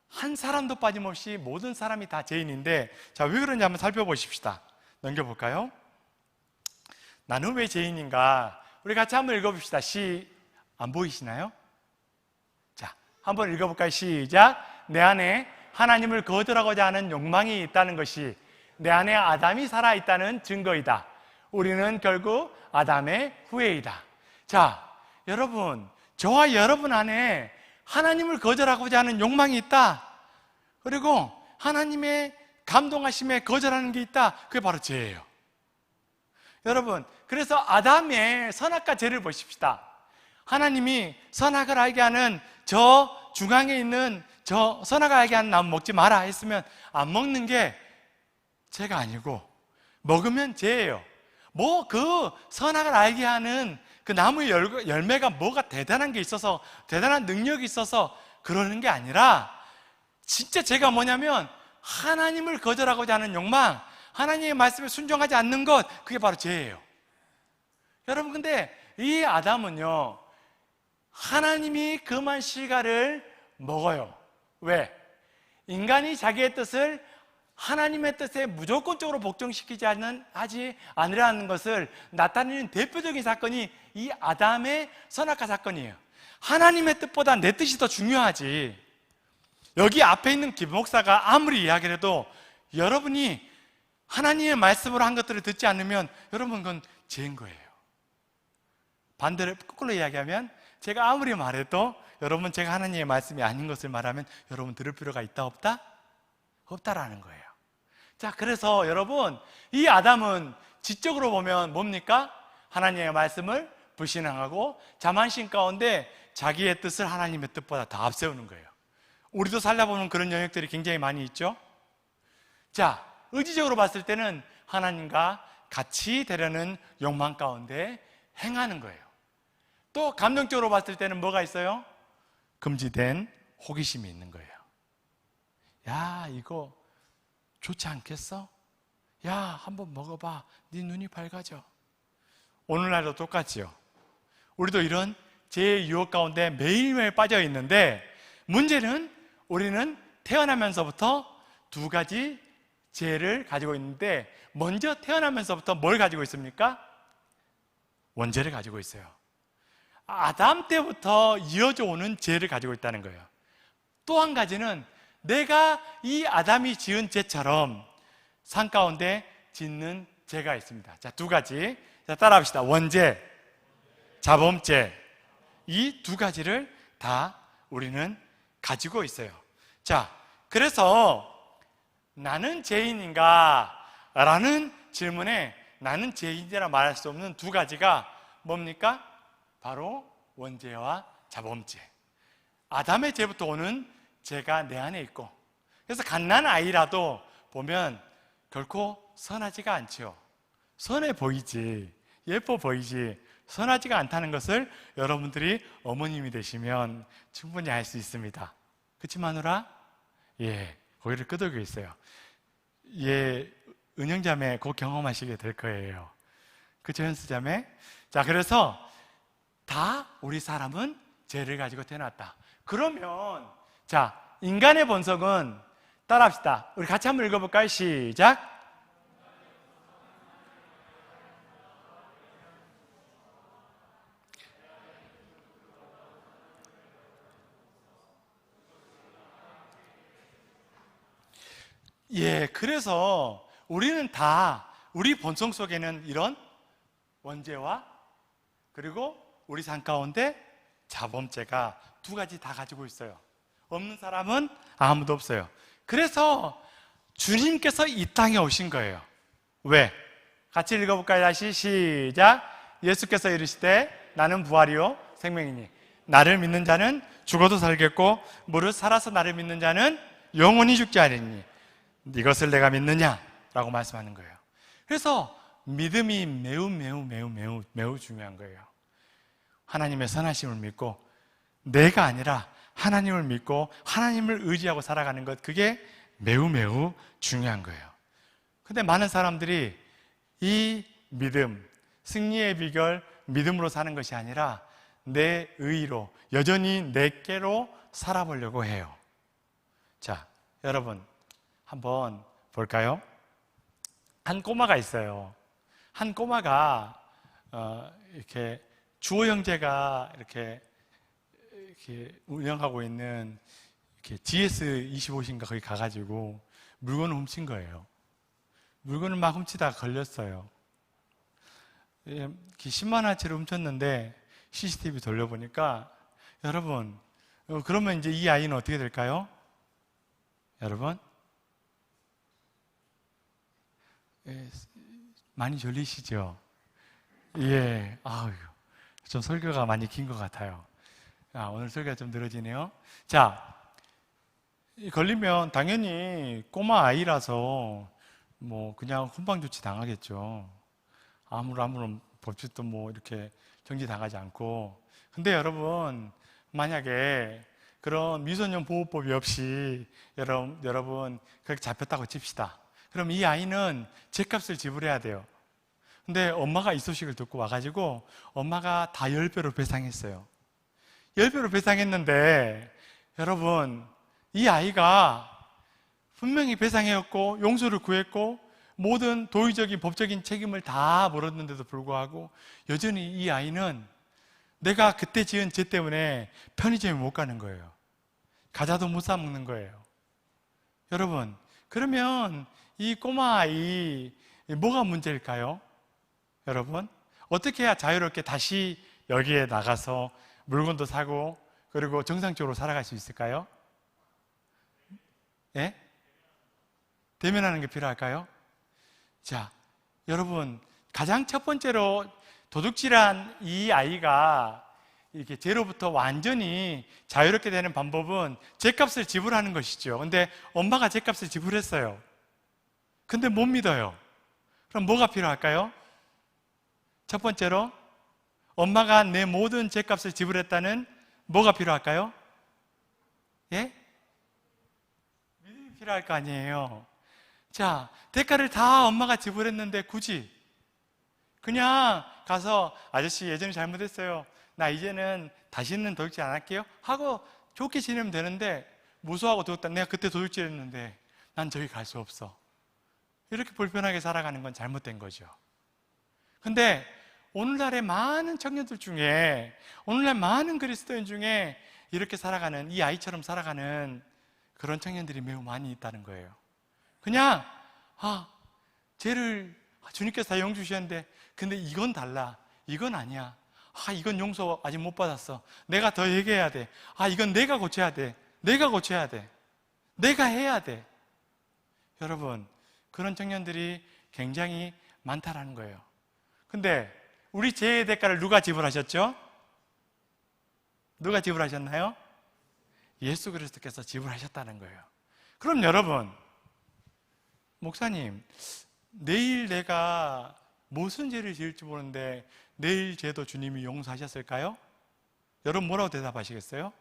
한 사람도 빠짐없이 모든 사람이 다 죄인인데, 자, 왜 그런지 한번 살펴보십시다. 넘겨볼까요? 나는 왜 죄인인가? 우리 같이 한번 읽어봅시다. 안 보이시나요? 자, 한번 읽어볼까요? 시작. 내 안에 하나님을 거절하고자 하는 욕망이 있다는 것이 내 안에 아담이 살아있다는 증거이다. 우리는 결국 아담의 후예이다. 자, 여러분, 저와 여러분 안에 하나님을 거절하고자 하는 욕망이 있다. 그리고 하나님의 감동하심에 거절하는 게 있다. 그게 바로 죄예요. 여러분, 그래서 아담의 선악과 죄를 보십시다. 하나님이 선악을 알게 하는 저 중앙에 있는 저 선악을 알게 하는 나무 먹지 마라 했으면 안 먹는 게 죄가 아니고 먹으면 죄예요. 뭐 그 선악을 알게 하는 그 나무의 열매가 뭐가 대단한 게 있어서 대단한 능력이 있어서 그러는 게 아니라 진짜 죄가 뭐냐면 하나님을 거절하고자 하는 욕망, 하나님의 말씀에 순종하지 않는 것, 그게 바로 죄예요. 여러분, 근데 이 아담은요, 하나님이 금한 실과를 먹어요. 왜? 인간이 자기의 뜻을 하나님의 뜻에 무조건적으로 하지 않으라는 것을 나타내는 대표적인 사건이 이 아담의 선악과 사건이에요. 하나님의 뜻보다 내 뜻이 더 중요하지. 여기 앞에 있는 김 목사가 아무리 이야기를 해도 여러분이 하나님의 말씀으로 한 것들을 듣지 않으면 여러분 그건 죄인 거예요. 반대로 거꾸로 이야기하면 제가 아무리 말해도 여러분 제가 하나님의 말씀이 아닌 것을 말하면 여러분 들을 필요가 있다 없다? 없다라는 거예요. 자, 그래서 여러분 이 아담은 지적으로 보면 뭡니까? 하나님의 말씀을 불신앙하고 자만심 가운데 자기의 뜻을 하나님의 뜻보다 더 앞세우는 거예요. 우리도 살다보면 그런 영역들이 굉장히 많이 있죠. 자, 의지적으로 봤을 때는 하나님과 같이 되려는 욕망 가운데 행하는 거예요. 또 감정적으로 봤을 때는 뭐가 있어요? 금지된 호기심이 있는 거예요. 야, 이거 좋지 않겠어? 야, 한번 먹어봐. 네 눈이 밝아져. 오늘날도 똑같지요. 우리도 이런 죄의 유혹 가운데 매일매일 빠져 있는데, 문제는 우리는 태어나면서부터 두 가지 죄를 가지고 있는데, 먼저 태어나면서부터 뭘 가지고 있습니까? 원죄를 가지고 있어요. 아담 때부터 이어져 오는 죄를 가지고 있다는 거예요. 또 한 가지는 내가 이 아담이 지은 죄처럼 산 가운데 짓는 죄가 있습니다. 자, 두 가지. 자, 따라합시다. 원죄, 자범죄. 이 두 가지를 다 우리는 가지고 있어요. 자, 그래서 나는 죄인인가? 라는 질문에 나는 죄인이라 말할 수 없는 두 가지가 뭡니까? 바로 원죄와 자범죄. 아담의 죄부터 오는 죄가 내 안에 있고, 그래서 갓난 아이라도 보면 결코 선하지가 않죠. 선해 보이지, 예뻐 보이지 선하지가 않다는 것을 여러분들이 어머님이 되시면 충분히 알 수 있습니다. 그치 마누라? 예, 고개를 끄덕이고 있어요. 예, 은영자매 곧 경험하시게 될 거예요. 그쵸, 현수자매? 자, 그래서 다 우리 사람은 죄를 가지고 태어났다. 그러면 자, 인간의 본성은, 따라합시다. 우리 같이 한번 읽어볼까요? 시작. 예, 그래서 우리는 다 우리 본성 속에는 이런 원죄와 그리고 우리 삶 가운데 자범죄가 두 가지 다 가지고 있어요. 없는 사람은 아무도 없어요. 그래서 주님께서 이 땅에 오신 거예요. 왜? 같이 읽어볼까요? 다시 시작. 예수께서 이르시되 나는 부활이요 생명이니 나를 믿는 자는 죽어도 살겠고 무릇 살아서 나를 믿는 자는 영원히 죽지 않으니 이것을 내가 믿느냐? 라고 말씀하는 거예요. 그래서 믿음이 매우 중요한 거예요. 하나님의 선하심을 믿고 내가 아니라 하나님을 믿고 하나님을 의지하고 살아가는 것, 그게 매우 중요한 거예요. 근데 많은 사람들이 이 믿음, 승리의 비결, 믿음으로 사는 것이 아니라 내 의로, 여전히 내께로 살아보려고 해요. 자, 여러분 한번 볼까요? 한 꼬마가 있어요. 한 꼬마가 이렇게 주호 형제가 이렇게 운영하고 있는 이렇게 GS25인가 거기 가가지고 물건을 훔친 거예요. 물건을 막 훔치다가 걸렸어요. 10만 원어치를 훔쳤는데 CCTV 돌려보니까, 여러분, 그러면 이제 이 아이는 어떻게 될까요? 여러분, 많이 졸리시죠? 예, 아유, 좀 설교가 많이 긴 것 같아요. 오늘 설교가 좀 늘어지네요. 자, 걸리면 당연히 꼬마 아이라서 뭐 그냥 훈방조치 당하겠죠. 아무런 법칙도 뭐 이렇게 정지당하지 않고. 근데 여러분, 만약에 그런 미소년 보호법이 없이 여러분 그렇게 잡혔다고 칩시다. 그럼 이 아이는 죗값을 지불해야 돼요. 근데 엄마가 이 소식을 듣고 와가지고 엄마가 다 10배로 배상했어요. 10배로 배상했는데, 여러분, 이 아이가 분명히 배상했고 용서를 구했고 모든 도의적인 법적인 책임을 다 물었는데도 불구하고 여전히 이 아이는 내가 그때 지은 죄 때문에 편의점에 못 가는 거예요. 과자도 못 사 먹는 거예요. 여러분, 그러면 이 꼬마 아이 뭐가 문제일까요? 여러분, 어떻게 해야 자유롭게 다시 여기에 나가서 물건도 사고 그리고 정상적으로 살아갈 수 있을까요? 예? 대면하는 게 필요할까요? 자, 여러분, 가장 첫 번째로 도둑질한 이 아이가 이렇게 죄로부터 완전히 자유롭게 되는 방법은 죄값을 지불하는 것이죠. 근데 엄마가 죄값을 지불했어요. 근데 못 믿어요. 그럼 뭐가 필요할까요? 첫 번째로 엄마가 내 모든 죄값을 지불했다는 뭐가 필요할까요? 예? 믿음이 필요할 거 아니에요. 자, 대가를 다 엄마가 지불했는데 굳이 그냥 가서 아저씨 예전에 잘못했어요. 나 이제는 다시는 도둑질 안 할게요 하고 좋게 지내면 되는데, 무서워하고 도둑질, 내가 그때 도둑질했는데 난 저기 갈 수 없어, 이렇게 불편하게 살아가는 건 잘못된 거죠. 근데 오늘날의 많은 청년들 중에, 오늘날 많은 그리스도인 중에 이렇게 살아가는, 이 아이처럼 살아가는 그런 청년들이 매우 많이 있다는 거예요. 그냥 죄를 주님께서 다 용서 주셨는데 근데 이건 달라, 이건 아니야, 이건 용서 아직 못 받았어, 내가 더 얘기해야 돼, 이건 내가 고쳐야 돼, 내가 고쳐야 돼, 내가 해야 돼. 여러분, 그런 청년들이 굉장히 많다라는 거예요. 근데 우리 죄의 대가를 누가 지불하셨죠? 누가 지불하셨나요? 예수 그리스도께서 지불하셨다는 거예요. 그럼 여러분, 목사님, 내일 내가 무슨 죄를 지을지 모르는데 내일 죄도 주님이 용서하셨을까요? 여러분 뭐라고 대답하시겠어요?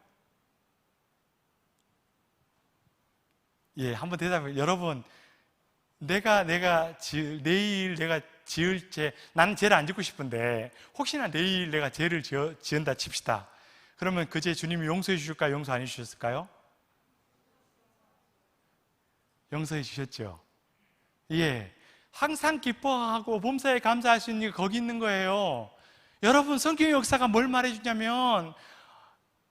예, 한번 대답해요. 여러분, 내일 내가 지을 죄, 나는 죄를 안 짓고 싶은데 혹시나 내일 내가 죄를 지은다 칩시다. 그러면 그 죄 주님이 용서해 주실까요? 용서 안 해주셨을까요? 용서해 주셨죠. 예, 항상 기뻐하고 범사에 감사할 수 있는 게 거기 있는 거예요. 여러분, 성경의 역사가 뭘 말해주냐면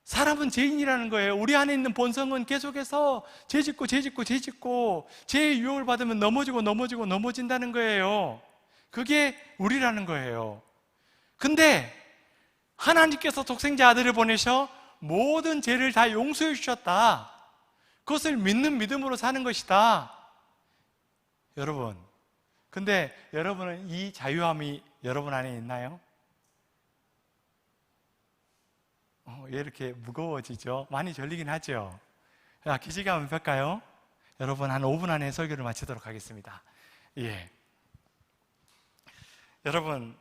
사람은 죄인이라는 거예요. 우리 안에 있는 본성은 계속해서 죄짓고 죄의 유혹을 받으면 넘어진다는 거예요. 그게 우리라는 거예요. 근데 하나님께서 독생자 아들을 보내셔 모든 죄를 다 용서해 주셨다. 그것을 믿는 믿음으로 사는 것이다. 여러분, 근데 여러분은 이 자유함이 여러분 안에 있나요? 왜 이렇게 무거워지죠? 많이 졸리긴 하죠? 기지개 한번 펼까요? 여러분, 한 5분 안에 설교를 마치도록 하겠습니다. 예. 여러분,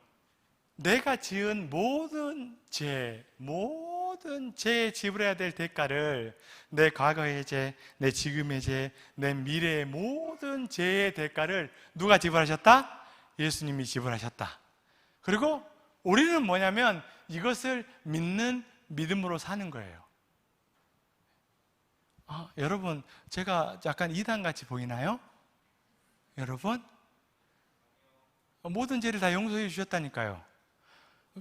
내가 지은 모든 죄에 지불해야 될 대가를, 내 과거의 죄, 내 지금의 죄, 내 미래의 모든 죄의 대가를 누가 지불하셨다? 예수님이 지불하셨다. 그리고 우리는 뭐냐면 이것을 믿는 믿음으로 사는 거예요. 여러분, 제가 약간 이단같이 보이나요? 여러분, 모든 죄를 다 용서해 주셨다니까요.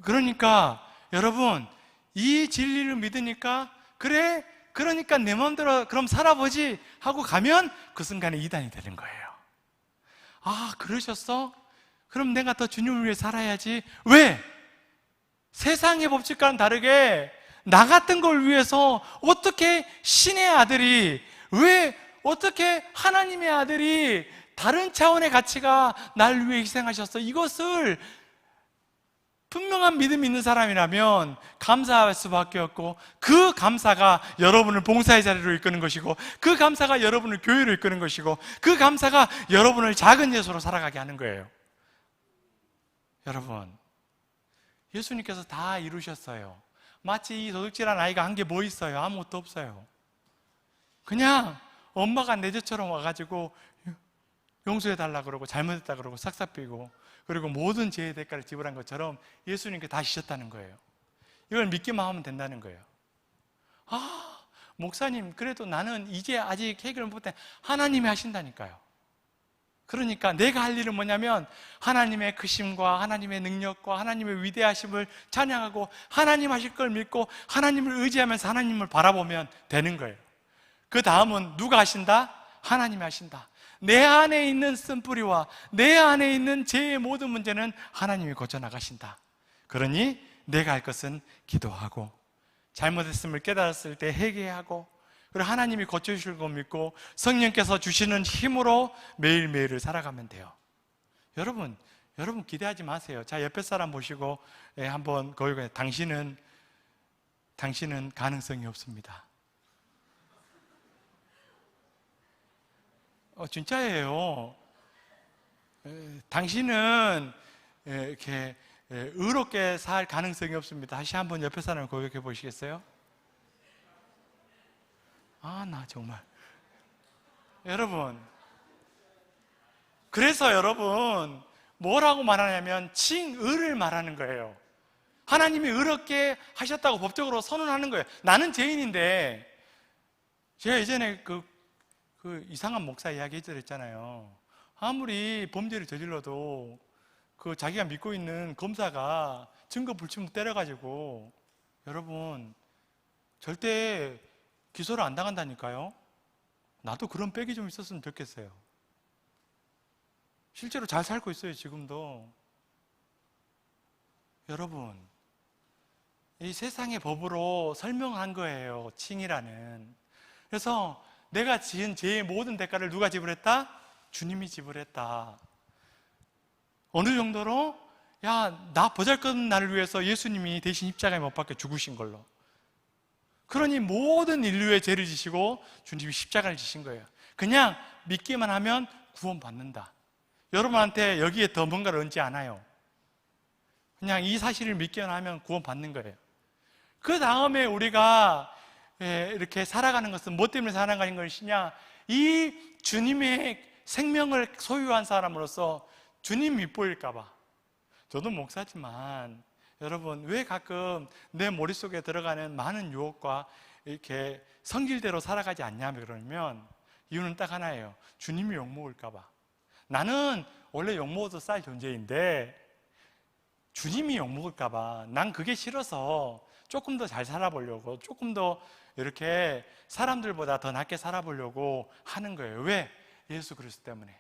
그러니까 여러분, 이 진리를 믿으니까, 그래, 그러니까 내 마음대로 그럼 살아보지 하고 가면 그 순간에 이단이 되는 거예요. 그러셨어? 그럼 내가 더 주님을 위해 살아야지. 왜? 세상의 법칙과는 다르게 나 같은 걸 위해서 어떻게 신의 아들이, 어떻게 하나님의 아들이 다른 차원의 가치가 날 위해 희생하셨어? 이것을 분명한 믿음이 있는 사람이라면 감사할 수밖에 없고, 그 감사가 여러분을 봉사의 자리로 이끄는 것이고, 그 감사가 여러분을 교회로 이끄는 것이고, 그 감사가 여러분을 작은 예수로 살아가게 하는 거예요. 여러분, 예수님께서 다 이루셨어요. 마치 이 도둑질한 아이가 한 게 뭐 있어요? 아무것도 없어요. 그냥 엄마가 내 죄처럼 와가지고 용서해달라 그러고 잘못했다 그러고 싹싹 비고, 그리고 모든 죄의 대가를 지불한 것처럼 예수님께 다 지셨다는 거예요. 이걸 믿기만 하면 된다는 거예요. 목사님, 그래도 나는 이제 아직 해결을 못해. 하나님이 하신다니까요. 그러니까 내가 할 일은 뭐냐면 하나님의 크심과 하나님의 능력과 하나님의 위대하심을 찬양하고 하나님 하실 걸 믿고 하나님을 의지하면서 하나님을 바라보면 되는 거예요. 그 다음은 누가 하신다? 하나님이 하신다. 내 안에 있는 쓴뿌리와 내 안에 있는 죄의 모든 문제는 하나님이 고쳐나가신다. 그러니 내가 할 것은 기도하고, 잘못했음을 깨달았을 때 회개하고, 그리고 하나님이 고쳐주실 거 믿고 성령께서 주시는 힘으로 매일매일을 살아가면 돼요. 여러분 기대하지 마세요. 자, 옆에 사람 보시고 한번 거기, 당신은 가능성이 없습니다. 진짜예요. 당신은 이렇게 의롭게 살 가능성이 없습니다. 다시 한번 옆에 사람을 고백해 보시겠어요? 나 정말. 여러분, 그래서 여러분 뭐라고 말하냐면 칭의를 말하는 거예요. 하나님이 의롭게 하셨다고 법적으로 선언하는 거예요. 나는 죄인인데, 제가 예전에 그 이상한 목사 이야기 해드렸잖아요. 아무리 범죄를 저질러도 그 자기가 믿고 있는 검사가 증거 불충분 때려가지고, 여러분 절대 기소를 안 당한다니까요. 나도 그런 빽이 좀 있었으면 좋겠어요. 실제로 잘 살고 있어요, 지금도. 여러분, 이 세상의 법으로 설명한 거예요, 칭이라는. 그래서 내가 지은 죄의 모든 대가를 누가 지불했다? 주님이 지불했다. 어느 정도로? 야, 나 보잘것없는 나를 위해서 예수님이 대신 십자가에 못 박혀 죽으신 걸로. 그러니 모든 인류의 죄를 지시고 주님이 십자가를 지신 거예요. 그냥 믿기만 하면 구원받는다. 여러분한테 여기에 더 뭔가를 얹지 않아요. 그냥 이 사실을 믿기만 하면 구원받는 거예요. 그 다음에 우리가 이렇게 살아가는 것은 뭐 때문에 살아가는 것이냐? 이 주님의 생명을 소유한 사람으로서 주님 밉보일까봐. 저도 목사지만 여러분, 왜 가끔 내 머릿속에 들어가는 많은 유혹과 이렇게 성질대로 살아가지 않냐면, 그러면 이유는 딱 하나예요. 주님이 욕먹을까봐. 나는 원래 욕먹어도 쌀 존재인데 주님이 욕먹을까봐 난 그게 싫어서 조금 더 잘 살아보려고, 조금 더 이렇게 사람들보다 더 낫게 살아보려고 하는 거예요. 왜? 예수 그리스도 때문에.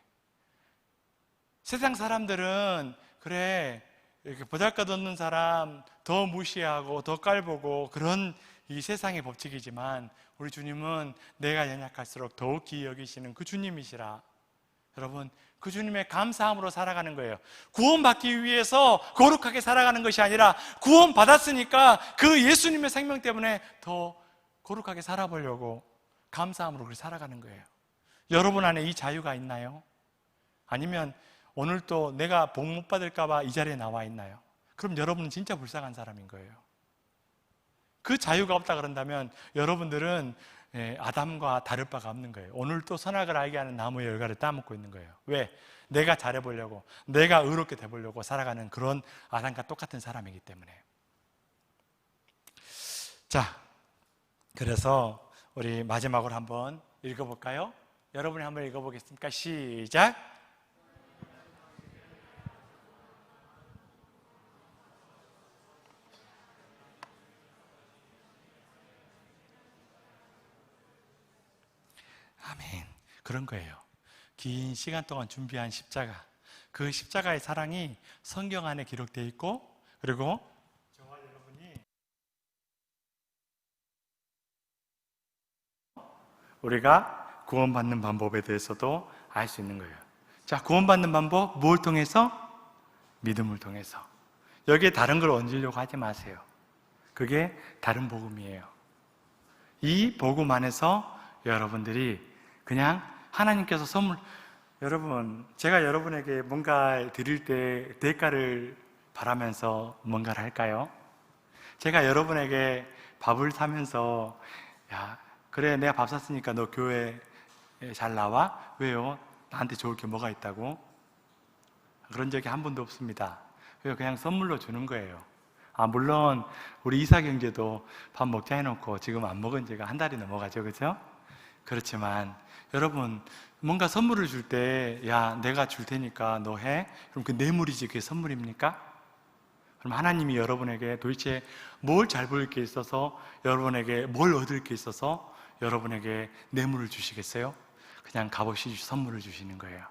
세상 사람들은 그래, 이렇게 보잘것없는 사람 더 무시하고 더 깔보고 그런 이 세상의 법칙이지만, 우리 주님은 내가 연약할수록 더욱 귀히 여기시는 그 주님이시라. 여러분, 그 주님의 감사함으로 살아가는 거예요. 구원받기 위해서 거룩하게 살아가는 것이 아니라 구원받았으니까 그 예수님의 생명 때문에 더 거룩하게 살아보려고 감사함으로 그렇게 살아가는 거예요. 여러분 안에 이 자유가 있나요? 아니면 오늘 또 내가 복 못 받을까 봐 이 자리에 나와 있나요? 그럼 여러분은 진짜 불쌍한 사람인 거예요. 그 자유가 없다 그런다면 여러분들은 아담과 다를 바가 없는 거예요. 오늘 또 선악을 알게 하는 나무의 열과를 따먹고 있는 거예요. 왜? 내가 잘해보려고, 내가 의롭게 돼보려고 살아가는 그런 아담과 똑같은 사람이기 때문에. 자, 그래서 우리 마지막으로 한번 읽어볼까요? 여러분이 한번 읽어보겠습니까? 시작! 아멘. 그런 거예요. 긴 시간 동안 준비한 십자가, 그 십자가의 사랑이 성경 안에 기록되어 있고, 그리고 저와 여러분이 우리가 구원받는 방법에 대해서도 알 수 있는 거예요. 자, 구원받는 방법 뭘 통해서? 믿음을 통해서. 여기에 다른 걸 얹으려고 하지 마세요. 그게 다른 복음이에요. 이 복음 안에서 여러분들이 그냥 하나님께서 선물, 여러분, 제가 여러분에게 뭔가 드릴 때 대가를 바라면서 뭔가를 할까요? 제가 여러분에게 밥을 사면서, 야, 그래, 내가 밥 샀으니까 너 교회 잘 나와? 왜요? 나한테 좋을 게 뭐가 있다고? 그런 적이 한 번도 없습니다. 그냥 선물로 주는 거예요. 물론 우리 이사경제도 밥 먹자 해놓고 지금 안 먹은 지가 한 달이 넘어가죠, 그죠? 그렇지만 여러분, 뭔가 선물을 줄 때, 야, 내가 줄 테니까 너 해? 그럼 그 뇌물이지, 그게 선물입니까? 그럼 하나님이 여러분에게 도대체 뭘 잘 보일 게 있어서, 여러분에게 뭘 얻을 게 있어서 여러분에게 뇌물을 주시겠어요? 그냥 값없이 선물을 주시는 거예요.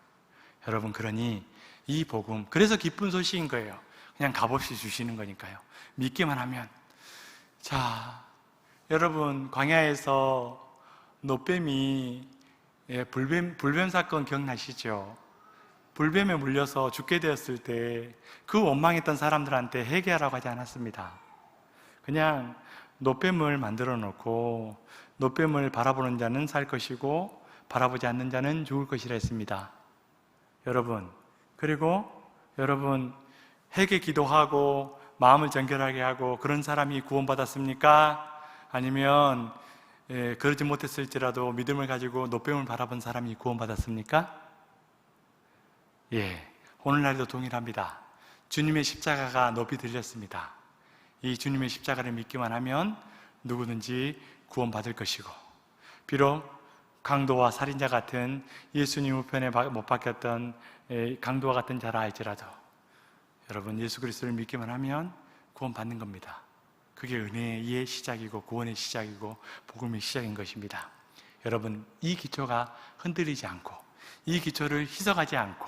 여러분, 그러니 이 복음, 그래서 기쁜 소식인 거예요. 그냥 값없이 주시는 거니까요. 믿기만 하면. 자, 여러분, 광야에서 노뱀이, 불뱀 사건 기억나시죠? 불뱀에 물려서 죽게 되었을 때 그 원망했던 사람들한테 회개하라고 하지 않았습니다. 그냥 노뱀을 만들어 놓고 노뱀을 바라보는 자는 살 것이고 바라보지 않는 자는 죽을 것이라 했습니다. 여러분, 그리고 여러분, 회개 기도하고 마음을 정결하게 하고 그런 사람이 구원받았습니까? 아니면 그러지 못했을지라도 믿음을 가지고 노뱀을 바라본 사람이 구원받았습니까? 예, 오늘날도 동일합니다. 주님의 십자가가 높이 들렸습니다. 이 주님의 십자가를 믿기만 하면 누구든지 구원받을 것이고, 비록 강도와 살인자 같은 예수님 우편에 못 박혔던 강도와 같은 자라 할지라도 여러분, 예수 그리스도를 믿기만 하면 구원받는 겁니다. 그게 은혜의 시작이고 구원의 시작이고 복음의 시작인 것입니다. 여러분, 이 기초가 흔들리지 않고 이 기초를 희석하지 않고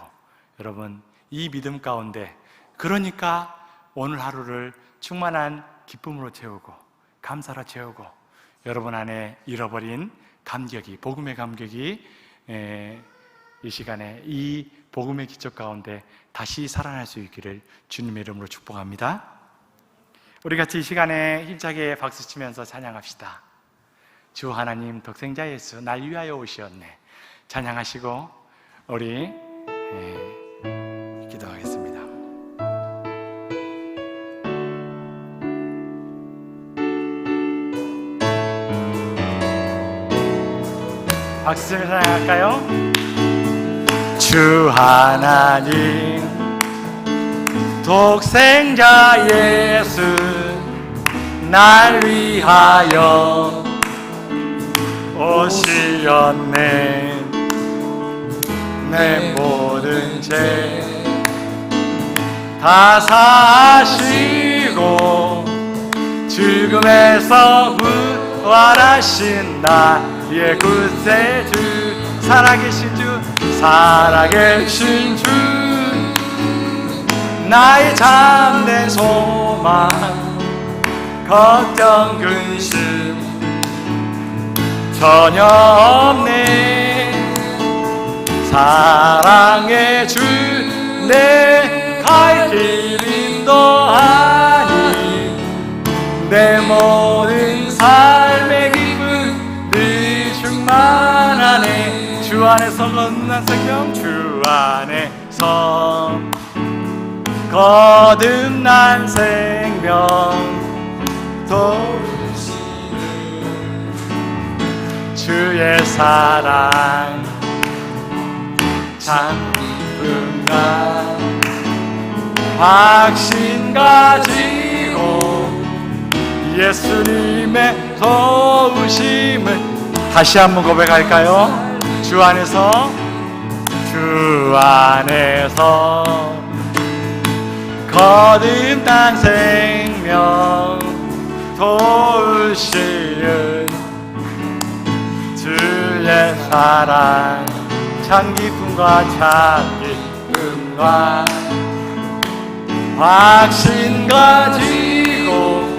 여러분, 이 믿음 가운데, 그러니까 오늘 하루를 충만한 기쁨으로 채우고 감사로 채우고 여러분 안에 잃어버린 감격이, 복음의 감격이 이 시간에 이 복음의 기초 가운데 다시 살아날 수 있기를 주님의 이름으로 축복합니다. 우리 같이 이 시간에 힘차게 박수치면서 찬양합시다. 주 하나님 독생자 예수 날 위하여 오시었네. 찬양하시고 우리 기도하겠습니다. 박수 치면서 찬양할까요? 주 하나님 독생자 예수 날 위하여 오시었네. 내 모든 죄 다 사하시고 죽음에서 부활하신 나의 구세주, 살아계신 주, 살아계신 주, 나의 참된 소망, 걱정 근심 전혀 없네. 사랑의 주 내 갈 길 인도하니 내 모든 삶의 기쁨 늘 충만하네. 주 안에서 거듭난 생명, 주 안에서 거듭난 생명 도우시는 주의 사랑 참 기쁨과 확신 가지고 예수님의 도우심을 다시 한번 고백할까요? 주 안에서 거듭난 생명 도우시는 주의 사랑 참 기쁨과 확신 가지고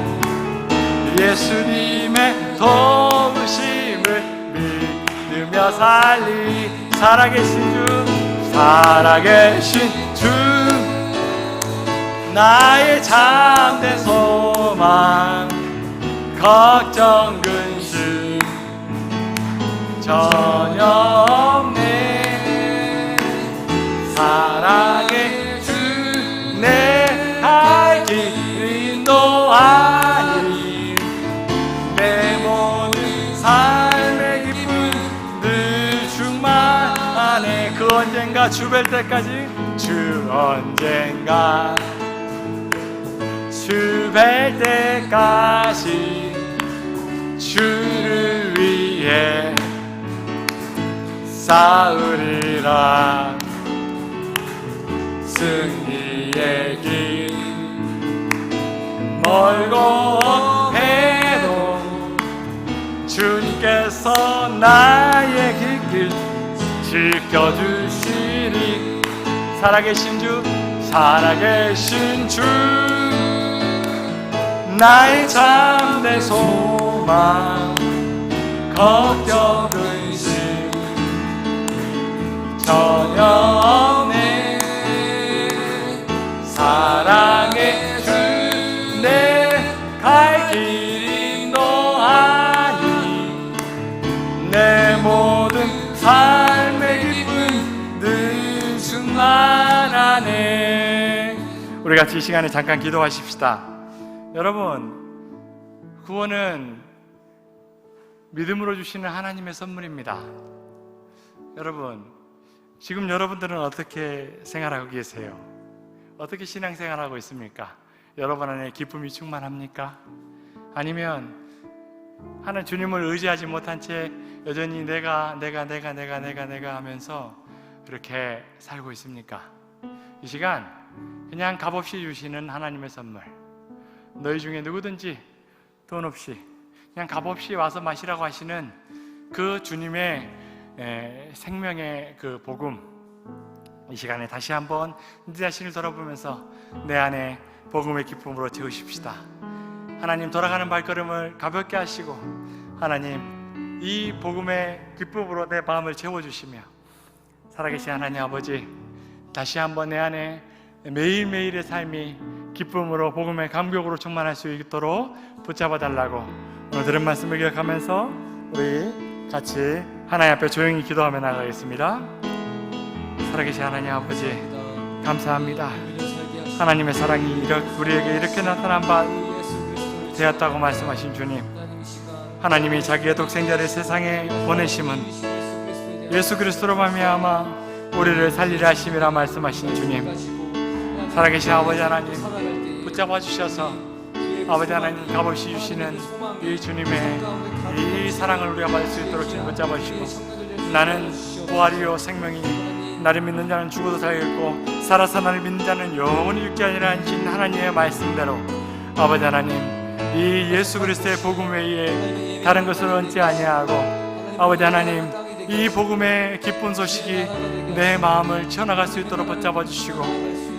예수님의 도우심을 믿으며 살리. 살아계신 주 나의 참된 소망, 걱정 근심 전혀 없네. 사랑의 주 내 갈 길 인도하니 내 모든 삶의 기쁨 늘 충만하네. 그 언젠가 주 뵐 때까지, 주 언젠가 주 뵐 때까지 주를 위해 싸우리라. 승리의 길 멀고 해도 주님께서 나의 길 지켜주시리. 살아계신 주 나의 참된 소망, 걱정 근심 전혀 없네. 사랑의 주 내 갈 길 인도하니 내 모든 삶의 기쁨 늘 충만하네. 우리 같이 이 시간에 잠깐 기도하십시다. 여러분, 구원은 믿음으로 주시는 하나님의 선물입니다. 여러분, 지금 여러분들은 어떻게 생활하고 계세요? 어떻게 신앙생활하고 있습니까? 여러분 안에 기쁨이 충만합니까? 아니면 하나님 주님을 의지하지 못한 채 여전히 내가 하면서 그렇게 살고 있습니까? 이 시간 그냥 값없이 주시는 하나님의 선물, 너희 중에 누구든지 돈 없이 그냥 값없이 와서 마시라고 하시는 그 주님의 생명의 그 복음, 이 시간에 다시 한번 내 자신을 돌아보면서 내 안에 복음의 기쁨으로 채우십시다. 하나님, 돌아가는 발걸음을 가볍게 하시고 하나님 이 복음의 기쁨으로 내 마음을 채워주시며 살아계신 하나님 아버지, 다시 한번 내 안에 매일매일의 삶이 기쁨으로 복음의 감격으로 충만할 수 있도록 붙잡아 달라고 오늘 들은 말씀을 기억하면서 우리 같이 하나님 앞에 조용히 기도하며 나가겠습니다. 살아계신 하나님 아버지, 감사합니다. 하나님의 사랑이 우리에게 이렇게 나타난 바 되었다고 말씀하신 주님, 하나님이 자기의 독생자를 세상에 보내심은 예수 그리스도로 말미암아 우리를 살리려 하심이라 말씀하신 주님, 살아계신 아버지 하나님 붙잡아 주셔서 아버지 하나님 값없이 주시는 이 주님의 이 사랑을 우리가 받을 수 있도록 주님 붙잡아 주시고, 나는 부활이요 생명이니 나를 믿는 자는 죽어도 살겠고 살아서 나를 믿는 자는 영원히 죽지 아니라 하신 하나님의 말씀대로 아버지 하나님 이 예수 그리스도의 복음 외에 다른 것을 얹지 아니하고 아버지 하나님 이 복음의 기쁜 소식이 내 마음을 쳐나갈 수 있도록 붙잡아 주시고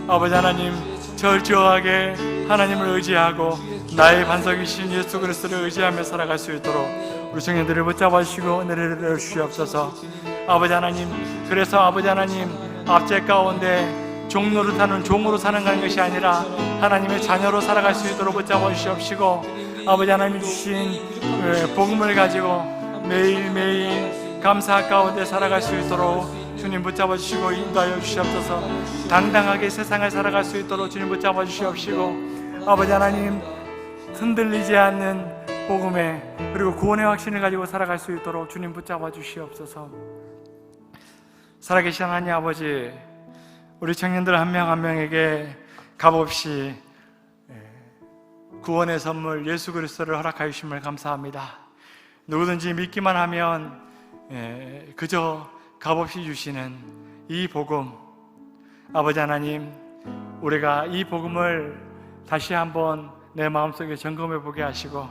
아버지 하나님 철저하게 하나님을 의지하고 나의 반석이신 예수 그리스도를 의지하며 살아갈 수 있도록 우리 청년들을 붙잡아 주시고 은혜를 내려 주시옵소서. 아버지 하나님, 그래서 아버지 하나님 압제 가운데 종로를 타는 종으로 사는 것이 아니라 하나님의 자녀로 살아갈 수 있도록 붙잡아 주시옵시고 아버지 하나님 주신 복음을 가지고 매일매일 감사 가운데 살아갈 수 있도록 주님 붙잡아 주시고 인도하여 주시옵소서. 당당하게 세상을 살아갈 수 있도록 주님 붙잡아 주시옵시고 아버지 하나님 흔들리지 않는 복음에 그리고 구원의 확신을 가지고 살아갈 수 있도록 주님 붙잡아 주시옵소서. 살아계신 하나님 아버지, 우리 청년들 한 명 한 명에게 값없이 구원의 선물 예수 그리스도를 허락하여 주심을 감사합니다. 누구든지 믿기만 하면 그저 값없이 주시는 이 복음, 아버지 하나님 우리가 이 복음을 다시 한번 내 마음속에 점검해 보게 하시고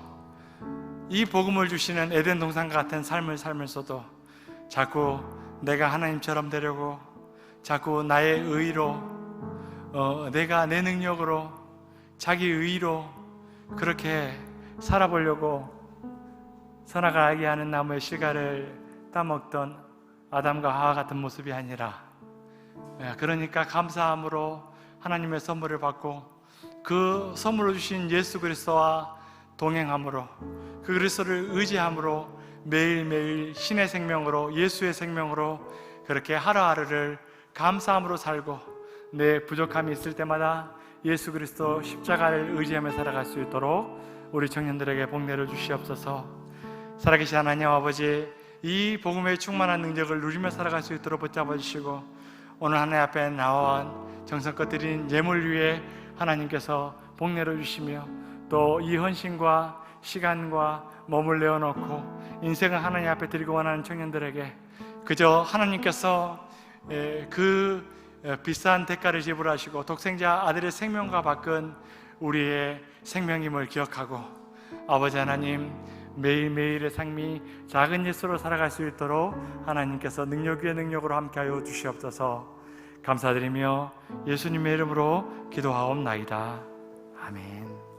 이 복음을 주시는 에덴 동산과 같은 삶을 살면서도 자꾸 내가 하나님처럼 되려고 자꾸 나의 의로 내가 내 능력으로 자기 의로 그렇게 살아보려고 선악을 알게 하는 나무의 실과를 따먹던 아담과 하와 같은 모습이 아니라 그러니까 감사함으로 하나님의 선물을 받고 그 선물로 주신 예수 그리스도와 동행함으로 그 그리스도를 의지함으로 매일매일 신의 생명으로 예수의 생명으로 그렇게 하루하루를 감사함으로 살고 내 부족함이 있을 때마다 예수 그리스도 십자가를 의지하며 살아갈 수 있도록 우리 청년들에게 복 내려 주시옵소서. 살아계신 하나님 아버지, 이 복음의 충만한 능력을 누리며 살아갈 수 있도록 붙잡아 주시고 오늘 하나님 앞에 나와 정성껏 드린 예물 위에 하나님께서 복 내려 주시며 또 이 헌신과 시간과 몸을 내어놓고 인생을 하나님 앞에 드리고 원하는 청년들에게 그저 하나님께서 그 비싼 대가를 지불하시고 독생자 아들의 생명과 바꾼 우리의 생명임을 기억하고 아버지 하나님 매일매일의 삶이 작은 예수로 살아갈 수 있도록 하나님께서 능력 위에 능력으로 함께하여 주시옵소서. 감사드리며 예수님의 이름으로 기도하옵나이다. 아멘.